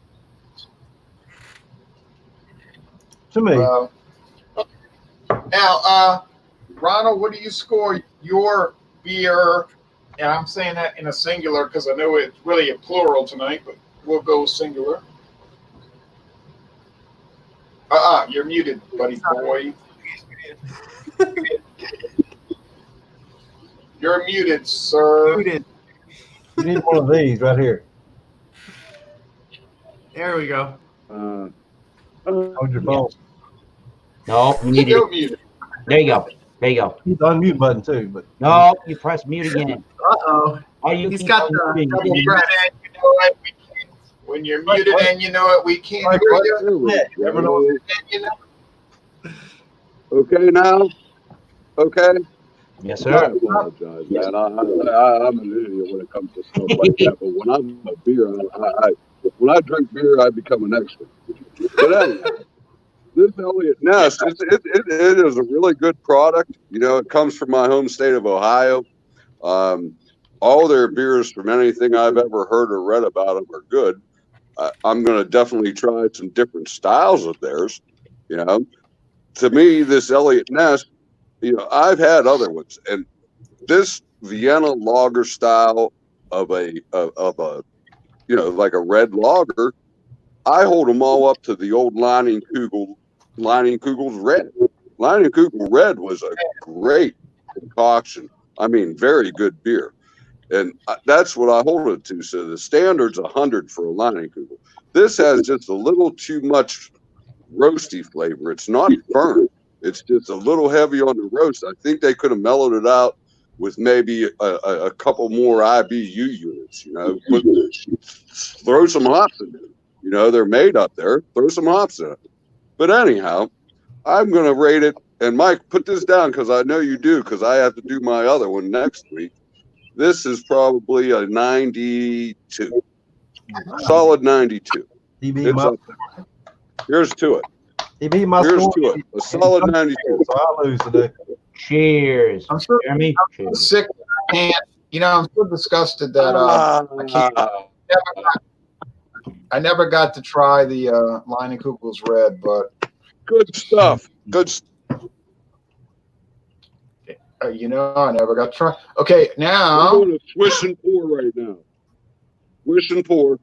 To me. Now, Ronald, what do you score your beer? And I'm saying that in a singular because I know it's really a plural tonight, but we'll go singular. You're muted, buddy boy. You're muted, sir. Muted. You need one of these right here. There we go. Hold your phone. No, you need Still it. muted. There you go. There you go. Hit the unmute button too, but No, you press mute again. Uh-oh. Oh, you He's keep got on the muting. double Muted breath. and you know what? We can't. When you're muted and you know it, we can't hear you. yeah, you never know. And you know. Okay now? Okay? Yes, I sir. apologize, man. I'm an idiot when it comes to stuff like that. But when I'm a beer, when I drink beer, I become an expert. But anyway, this Elliott Ness, it is a really good product. You know, it comes from my home state of Ohio. All their beers, from anything I've ever heard or read about them, are good. I'm going to definitely try some different styles of theirs. You know, to me, this Elliott Ness, you know, I've had other ones, and this Vienna lager style of a you know, like a red lager, I hold them all up to the old Leininkugel's Red. Leininkugel's Red was a great concoction. I mean, very good beer. And that's what I hold it to. So the standard's 100 for a Leinenkugel. This has just a little too much roasty flavor. It's not burnt. It's just a little heavy on the roast. I think they could have mellowed it out with maybe a couple more IBU units, you know. Throw some hops in it. You know, they're made up there. Throw some hops in it. But anyhow, I'm going to rate it. And Mike, put this down because I know you do, because I have to do my other one next week. This is probably a 92. Solid 92. It's up there. Here's to it. He beat my Here's score. to it. A solid 92. So I lose today. Cheers. I'm so Jeremy. Cheers. sick. I can't. You know, I'm so disgusted that I never got to try the Leinenkugels Red, but good stuff. Good stuff. you know, I never got to try. Okay, now I'm going to swish and pour right now. Swish and pour.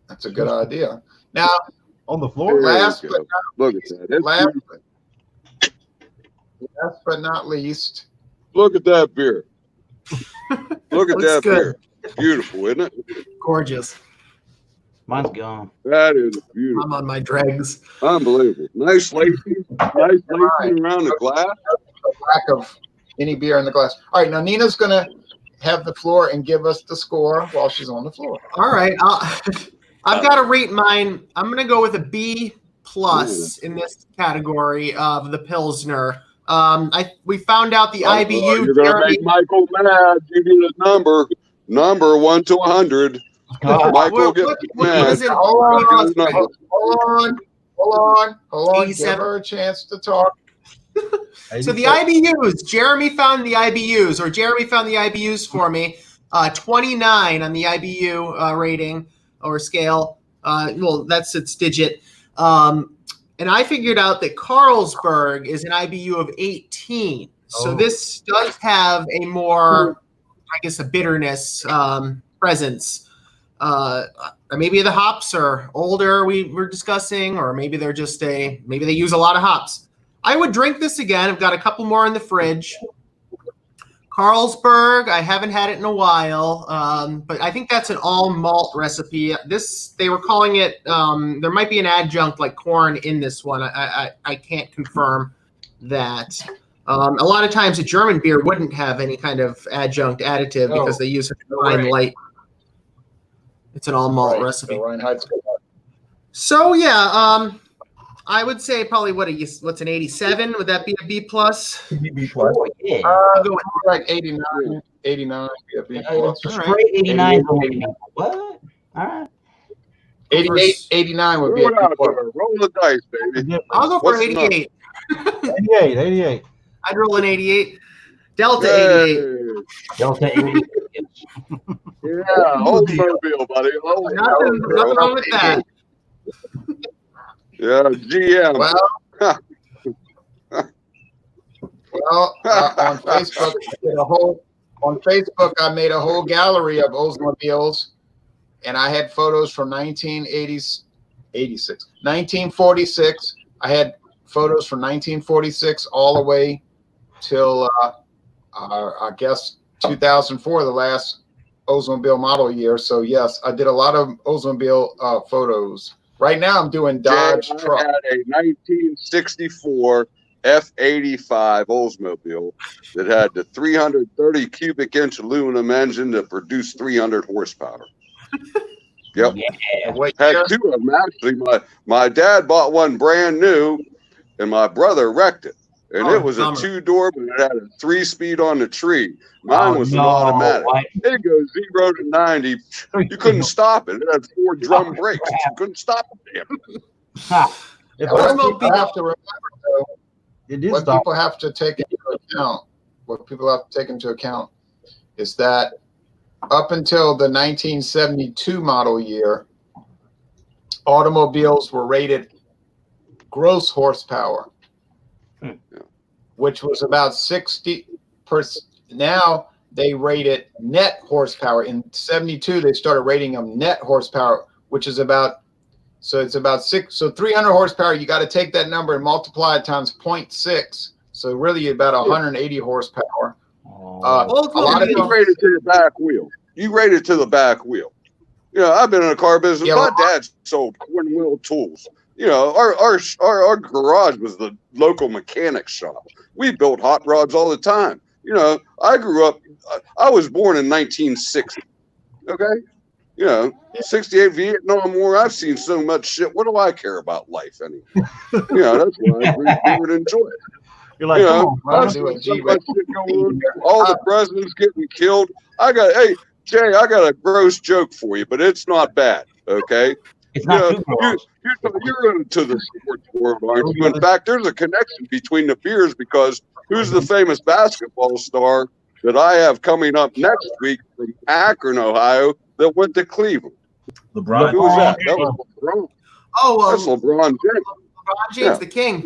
that's a good idea. Now, On the floor? last There but you go. Look at that. That's last, beautiful. last but not least, Look at that beer. Look at Looks that good. beer. Beautiful, isn't it? Gorgeous. Mine's gone. That is beautiful. I'm on my dregs. Unbelievable. Nice lacing. Nice lacing around the glass. lack of any beer in the glass. All right, now Nina's going to have the floor and give us the score while she's on the floor. All right. I've got to rate mine. I'm going to go with a B plus in this category of the Pilsner. We found out the IBU. You're going to make Michael mad. You need a number 1 to 100. Michael gets mad. Hold on. Give 87. her a chance to talk. So the IBUs, Jeremy found the IBUs for me. 29 on the IBU rating or scale. Well, that's its digit. And I figured out that Carlsberg is an IBU of 18. So this does have a more, I guess, a bitterness presence. Maybe the hops are older, we were discussing, or maybe they're just maybe they use a lot of hops. I would drink this again. I've got a couple more in the fridge. Carlsberg, I haven't had it in a while, but I think that's an all malt recipe. They were calling it, there might be an adjunct like corn in this one. I can't confirm that. A lot of times a German beer wouldn't have any kind of adjunct additive because they use fine light. It's an all malt recipe. So yeah, I would say probably what's an 87? Would that be a B plus? B plus. Yeah. I'll go with like 89. 89 be a B plus. Straight 89. What? All right. 89 would be a B plus. Roll the dice, baby. I'll go for 88. 88. I'd roll an 88. Delta 88. Delta 88. Yeah, Oldsmobile, buddy. Nothing wrong with that. Yeah, GM. Well, on Facebook, I made a whole gallery of Oldsmobiles, and I had photos from 1946. I had photos from 1946 all the way till I guess 2004, the last Oldsmobile model year. So yes, I did a lot of Oldsmobile photos. Right now, I'm doing Dodge truck. I had a 1964 F85 Oldsmobile that had the 330 cubic inch aluminum engine that produced 300 horsepower. Yep. Yeah. Had two of them actually. My dad bought one brand new, and my brother wrecked it. And it was a 2-door, but it had a 3-speed on the tree. Mine was an automatic. It goes 0 to 90. You couldn't stop it. It had 4 drum brakes. You couldn't stop it. What people have to remember, though, what people have to take into account is that up until the 1972 model year, automobiles were rated gross horsepower, which was about 60%. Now they rate it net horsepower. In 72, they started rating them net horsepower, which is about, so it's about 300 horsepower. You got to take that number and multiply it times 0.6. So really about 180 horsepower. A lot of you rated to the back wheel. You rated to the back wheel. You know, I've been in the car business. My dad sold corn wheel tools. You know, our garage was the local mechanic shop. We built hot rods all the time. You know, I was born in 1960. Okay? You know, 68 Vietnam War. I've seen so much shit. What do I care about life anyway? You know, that's why I would enjoy it. You're like, all the presidents getting killed. Jay, I got a gross joke for you, but it's not bad. Okay? It's not you're into the sports world, aren't you? In fact, there's a connection between the beers because who's the famous basketball star that I have coming up next week from Akron, Ohio, that went to Cleveland? LeBron. Who was that? That was LeBron. That's LeBron James. LeBron James, the king.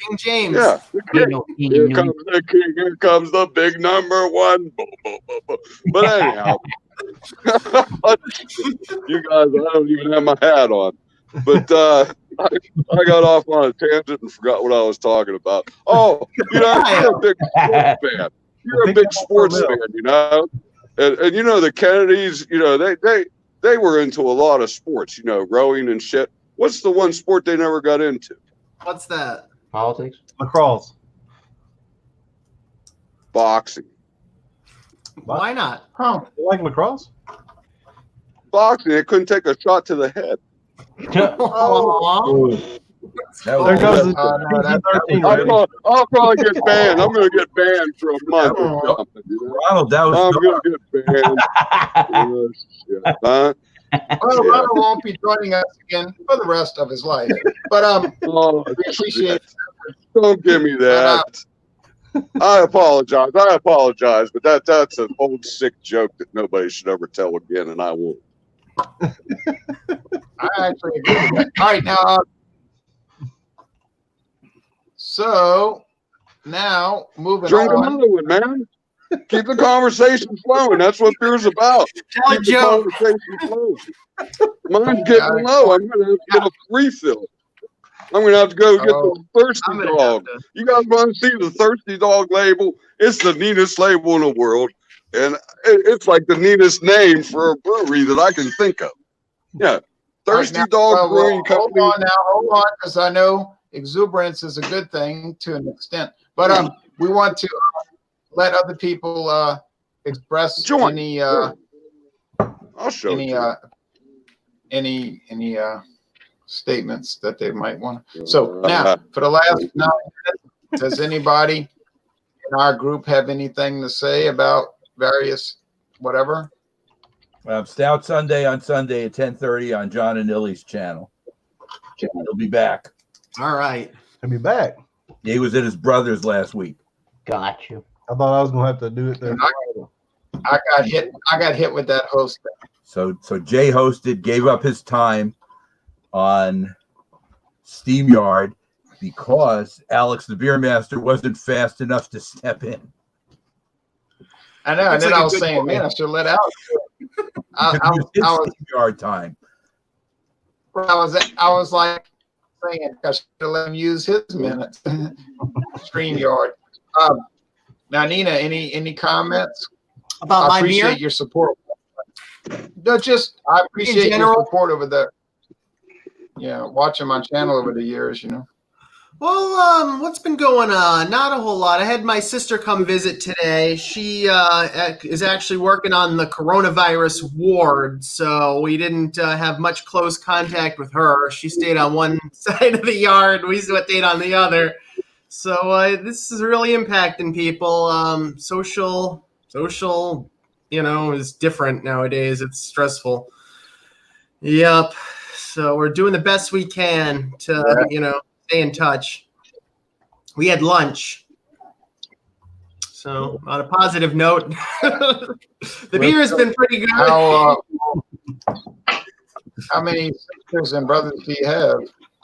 King James. Yeah, the king. Here comes the king. Here comes the big number 1. But anyhow, you guys, I don't even have my hat on. But I got off on a tangent and forgot what I was talking about. Oh, you know, you're a big sports fan. You're a big sports fan, you know. And you know the Kennedys, you know, they were into a lot of sports, you know, rowing and shit. What's the one sport they never got into? What's that? Politics. Lacrosse. Boxing. Why not? You like lacrosse? Boxing, they couldn't take a shot to the head. That There was goes good. the PG-13 I'll, rating. I'll probably get banned. I'm going to get banned for a month or Oh. something. You know? Ronald, that was I'm good. going to get banned. Shit. Huh? Well, Yeah. Ronald won't be joining us again for the rest of his life. But Oh, we appreciate it. don't give me that. I apologize. But that's an old sick joke that nobody should ever tell again, and I won't. I actually agree with that. All right, now, so now moving Drink on. another one, man. Keep the conversation flowing. That's what beer's about. Tell a Keep the joke. conversation flowing. Mine's getting low. I'm going to have to get a refill. I'm going to have to go get the Thirsty I'm gonna Dog. have to- You guys want to see the Thirsty Dog label? It's the neatest label in the world. And it's like the neatest name for a brewery that I can think of. Yeah. Thirsty Right now, Dog Brewing Company. Hold on, because I know exuberance is a good thing to an extent. But we want to let other people express Join. any I'll show any you. any statements that they might want. So now, for the last 9 minutes, does anybody in our group have anything to say about various whatever? Stout Sunday on Sunday at 10:30 on John and Illy's channel. He'll be back. All right. I'll be back. He was at his brother's last week. Got you. I thought I was gonna have to do it there. I got hit with that host thing. So Jay hosted, gave up his time on SteamYard because Alex the Beer Master wasn't fast enough to step in. I know, and That's then like I a was good saying, point. man, I should let Alex do it. I was SteamYard time. I was like saying I should let him use his minutes. StreamYard. Now, Nina, any comments? About I my appreciate beer? your support. No, just I appreciate your general? support over the watching my channel over the years, you know. Well, what's been going on? Not a whole lot. I had my sister come visit today. She is actually working on the coronavirus ward, so we didn't have much close contact with her. She stayed on one side of the yard. We stayed on the other. So this is really impacting people. Social, is different nowadays. It's stressful. Yep. So we're doing the best we can to, stay in touch. We had lunch. So on a positive note, the beer has been pretty good. How many sisters and brothers do you have?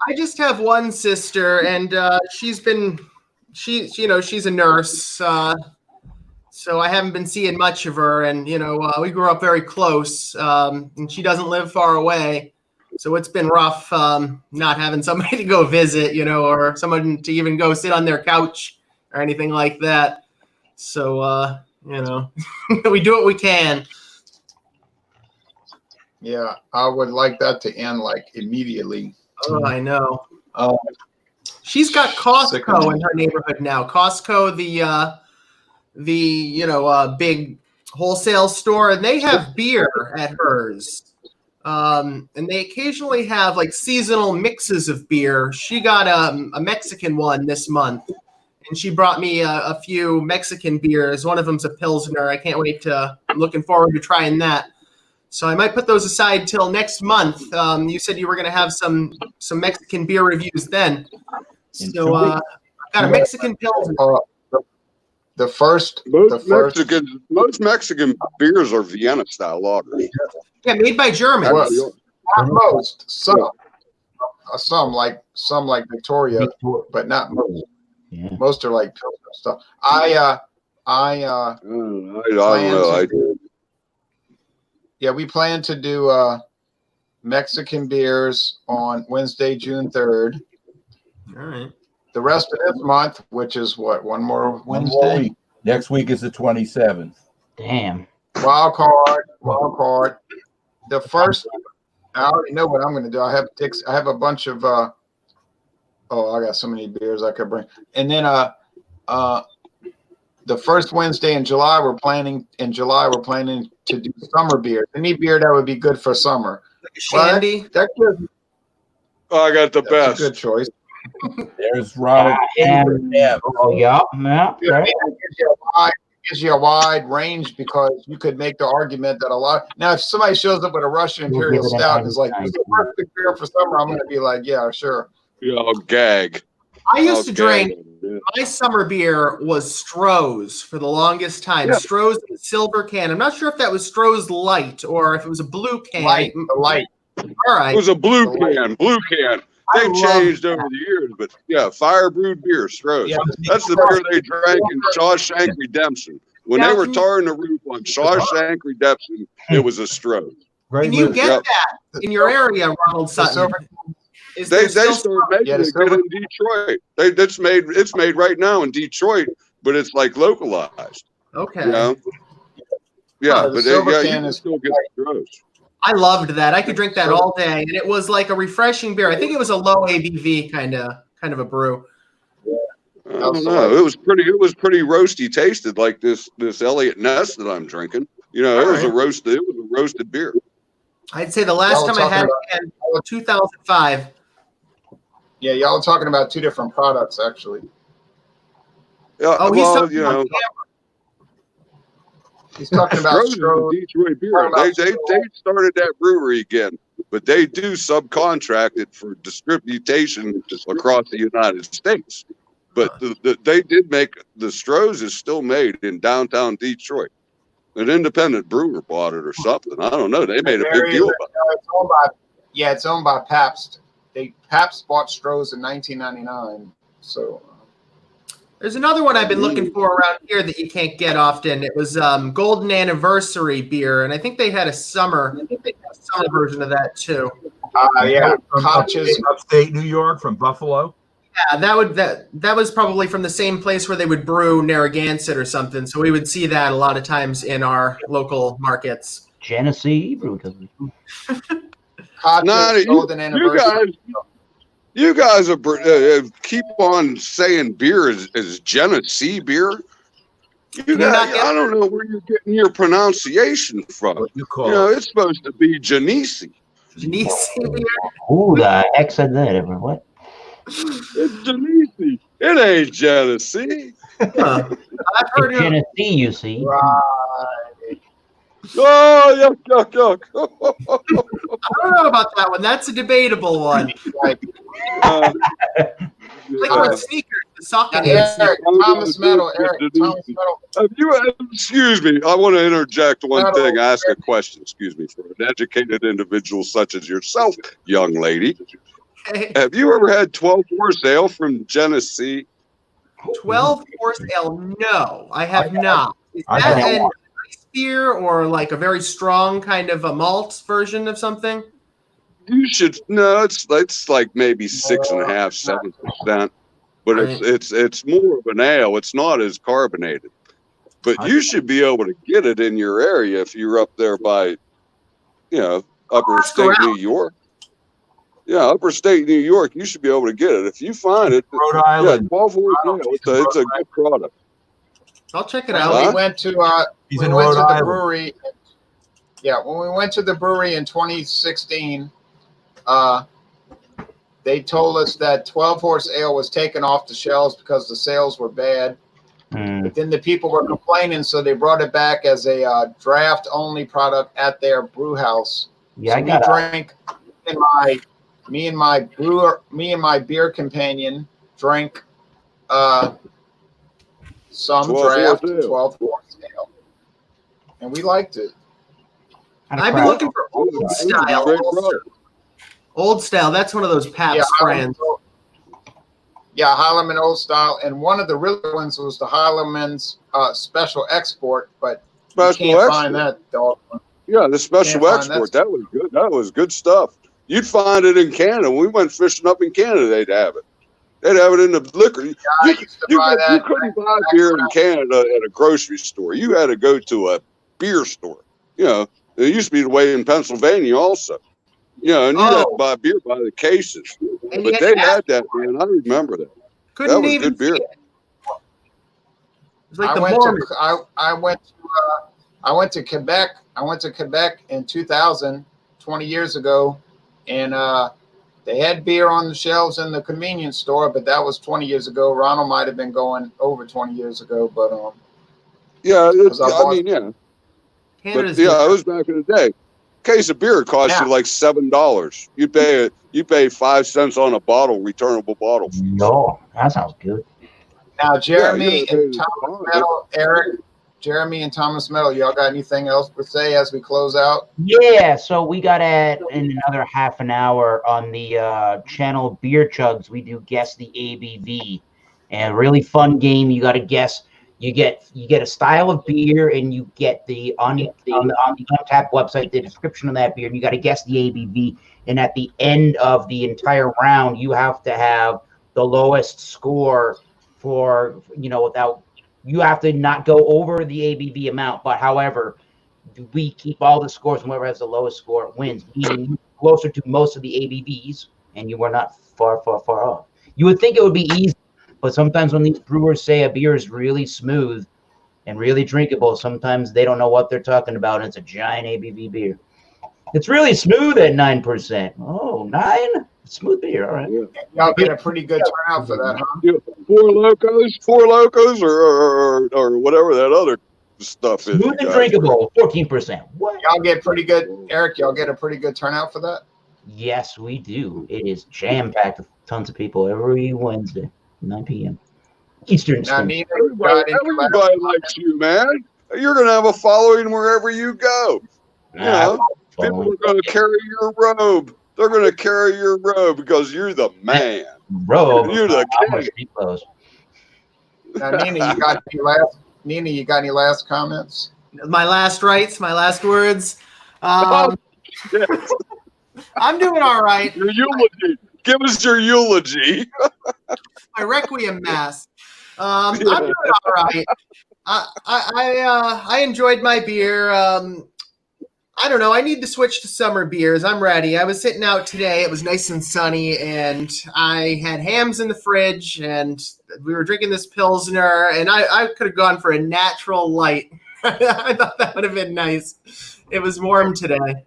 I just have one sister, and she's a nurse. So I haven't been seeing much of her, and we grew up very close, and she doesn't live far away. So it's been rough not having somebody to go visit, or someone to even go sit on their couch or anything like that. So, we do what we can. Yeah, I would like that to end like immediately. Oh, I know. She's got Costco in her neighborhood now. Costco, the big wholesale store, and they have beer at hers. And they occasionally have like seasonal mixes of beer. She got a Mexican one this month, and she brought me a few Mexican beers. One of them's a Pilsner. I can't wait I'm looking forward to trying that. So I might put those aside till next month. You said you were going to have some Mexican beer reviews then. So I got a Mexican Pilsner. Most Mexican beers are Vienna style lagers. Yeah, made by Germans. Well, not most. Some like Victoria, but not most. Yeah. Most are like Pilsner stuff. I don't know. We plan to do Mexican beers on Wednesday, June 3rd. All right. The rest of this month, which is what, one more One more Wednesday? week. Next week is the 27th. Damn. Wild card. The first, I already know what I'm going to do. I have a bunch of. I got so many beers I could bring. And then the first Wednesday in July, we're planning to do summer beer. Any beer that would be good for summer. Like a shandy. I got the That's best. a good choice. There's Ronald. Oh, yeah. Yeah, it gives you a wide range because you could make the argument that a lot. Now, if somebody shows up with a Russian Imperial give it an Stout and is like, Einstein. "This is the perfect beer for summer," I'm going to be like, "Yeah, sure." Yeah, I'll gag. I used I'll to drink. gag. Yeah. My summer beer was Stroh's for the longest time. Yeah. Stroh's in a silver can. I'm not sure if that was Stroh's Light or if it was a blue can. The light. All right. It was a blue The light. can. Blue can. I They love changed that. over the years, but yeah, fire brewed beer, Stroh's. Yeah. That's the beer they drank in Shawshank Redemption. When they were tarring the roof on Shawshank Redemption, it was a Stroh's. Great Can you move. get Yep. that in your area, Ronald The Sutton? silver- Is They there still started making Yeah, the it silver- in Detroit. It's made right now in Detroit, but it's like localized. okay. You know? Yeah, Oh, the but silver you can can is still get Stroh's. I loved that. I could drink that all day, and it was like a refreshing beer. I think it was a low ABV kind of a brew. I don't know. It was pretty roasty tasted, like this Elliott Ness that I'm drinking. You know, it was a roasted beer. I'd say the last Y'all time I had talking it was 2005. Yeah, y'all are talking about two different products, actually. Yeah, Oh, he's well, talking you about know, He's talking about Stroh's is a Stroh's. Detroit beer. Talking about They started that brewery again, but they do subcontract it for distribution across the United States. But they did make the Stroh's is still made in downtown Detroit. An independent brewer bought it or something. I don't know. They made a big deal about it. It's owned by Pabst. Pabst bought Stroh's in 1999. So There's another one I've been looking for around here that you can't get often. It was Golden Anniversary beer, and I think they had a summer version of that too. Koch's. Upstate New York from Buffalo. Yeah, that was probably from the same place where they would brew Narragansett or something. So we would see that a lot of times in our local markets. Genesee Brewing Company. Koch's Golden Anniversary. You guys are keep on saying beer is Genesee beer. You guys, I don't know where you're getting your pronunciation from. What you call know, it? it's supposed to be Genesee. Genesee beer. Who the heck said that? Ever what? It's Genesee. It ain't Genesee. Huh. I've heard It's of Genesee, you see. Right. Oh, yuck. I don't know about that one. That's a debatable one. Like, Like with sneakers, the socket is. Eric, Thomas Meadow. Excuse me. I want to interject one Meadow. thing. Ask a question. Excuse me, for an educated individual such as yourself, young lady. Have you ever had 12 horse ale from Genesee? 12 horse ale? No, I have not. Is I that have an ice beer or like a very strong kind of a malt version of something? You should. No, it's like maybe 6.5%, 7%, but it's more of an ale. It's not as carbonated. But you should be able to get it in your area if you're up there by, upper state New York. Yeah, upper state New York, you should be able to get it. If you find it, Rhode Island. 12 horse ale, it's a good product. I'll check it When out. we went to He's we in went Rhode to the Island. brewery. Yeah, when we went to the brewery in 2016, they told us that 12 horse ale was taken off the shelves because the sales were bad. But then the people were complaining, so they brought it back as a draft only product at their brew house. Yeah, So I got drank me and my beer companion drank some 12 draft horse ale. 12 horse ale, and we liked it. I've been looking for old style. Great product. Old style. That's one of those Pabst brands. Yeah, Heilemann Old Style, and one of the real ones was the Heilemann's Special Export, but you can't find that, dog. Yeah, the special Can't find export. That was good. That was good stuff. You'd find it in Canada. When we went fishing up in Canada, they'd have it. They'd have it in the liquor. I used to buy that. You couldn't buy beer in Canada at a grocery store. You had to go to a beer store. It used to be the way in Pennsylvania also. And you had to buy beer by the cases. And But they had that, man. I remember that. Couldn't That was even good beer. see it. It was like I the went Mormons. I went to Quebec. I went to Quebec in 2000, 20 years ago, and They had beer on the shelves in the convenience store, but that was 20 years ago. Ronald might have been going over 20 years ago, but Yeah, I mean, yeah. Canada's But yeah, it was back in the day. Case of beer cost you like $7. You pay 5 cents on a bottle, returnable bottle. No, that sounds good. Now, Jeremy Yeah, and Thomas Metal, Eric, Jeremy and Thomas Metal, y'all got anything else to say as we close out? Yeah, so we got in another half an hour on the channel Beer Chugs. We do guess the ABV, and a really fun game. You got to guess. You get a style of beer, and you get on the Untappd website the description of that beer, and you got to guess the ABV. And at the end of the entire round, you have to have the lowest score for without. You have to not go over the ABV amount, but however, we keep all the scores, and whoever has the lowest score wins, meaning you're closer to most of the ABVs, and you are not far off. You would think it would be easy, but sometimes when these brewers say a beer is really smooth and really drinkable, sometimes they don't know what they're talking about, and it's a giant ABV beer. It's really smooth at 9%. Oh, 9? Smooth beer, all right. Y'all get a pretty good turnout for that, huh? Yeah, Four Locos, or whatever that other stuff is. Smooth and drinkable, 14%. What? Y'all get pretty good, Eric. Y'all get a pretty good turnout for that. Yes, we do. It is jam-packed with tons of people every Wednesday, 9 p.m. Eastern Now, Standard. Nina, Everybody likes you, man. You're going to have a following wherever you go. People are going to carry your robe. They're going to carry your robe because you're the man. Robe. You're the king. Now, Nina, you got any last comments? my last rites, my last words. Yes. I'm doing all right. Your eulogy. Give us your eulogy. My requiem mass. I'm doing all right. I enjoyed my beer. I don't know. I need to switch to summer beers. I'm ready. I was sitting out today. It was nice and sunny, and I had hams in the fridge, and we were drinking this Pilsner, and I could have gone for a natural light. I thought that would have been nice. It was warm today.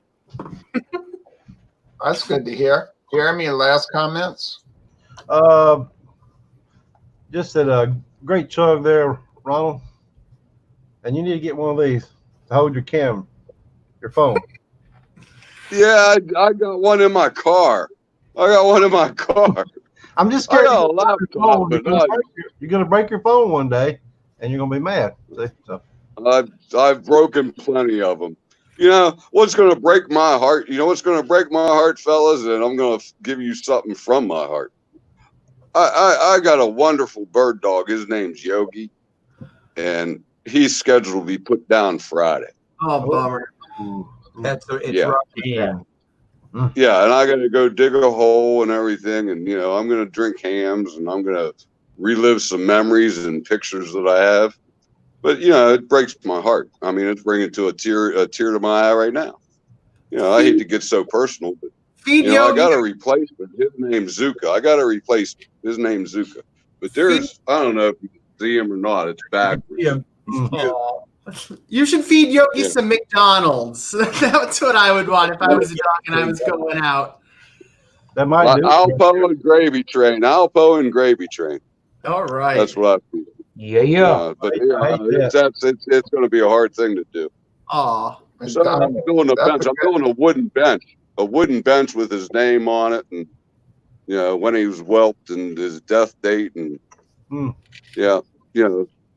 That's good to hear. Jeremy, last comments? Just a great chug there, Ronald. And you need to get one of these to hold your phone. Yeah, I got one in my car. I'm just scared. I got a laptop, but you're going to break your phone one day, and you're going to be mad. See? So. I've broken plenty of them. You know what's going to break my heart? You know what's going to break my heart, fellas? And I'm going to give you something from my heart. I got a wonderful bird dog. His name's Yogi, and he's scheduled to be put down Friday. Oh, bummer. Yeah. Yeah, and I got to go dig a hole and everything, and I'm going to drink hams, and I'm going to relive some memories and pictures that I have. But it breaks my heart. I mean, it's bringing to a tear to my eye right now. I hate to get so personal, but I got a replacement. His name's Zuka. I got to replace his name's Zuka. But I don't know if you can see him or not. It's backwards. Yeah. You should feed Yogi some McDonald's. That's what I would want if I was a dog and I was going out. That might do. Alpo and gravy train. All right. That's what I feel. Yeah. But it's going to be a hard thing to do. Oh. So I'm doing a bench. I'm doing a wooden bench with his name on it, and when he was whelped and his death date, and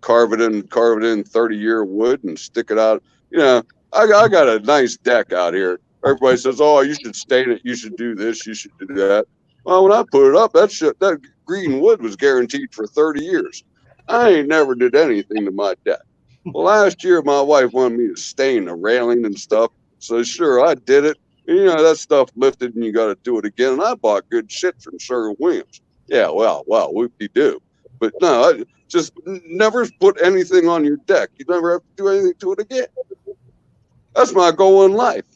carve it in 30-year wood and stick it out. I got a nice deck out here. Everybody says, "Oh, you should stain it. You should do this. You should do that." Well, when I put it up, that green wood was guaranteed for 30 years. I ain't never did anything to my deck. Well, last year my wife wanted me to stain the railing and stuff, so sure I did it. And, that stuff lifted, and you got to do it again. And I bought good shit from Sherwin-Williams. Yeah, well, whoop-de-doo. But no, just never put anything on your deck. You never have to do anything to it again. That's my goal in life.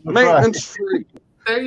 Maintenance free. There you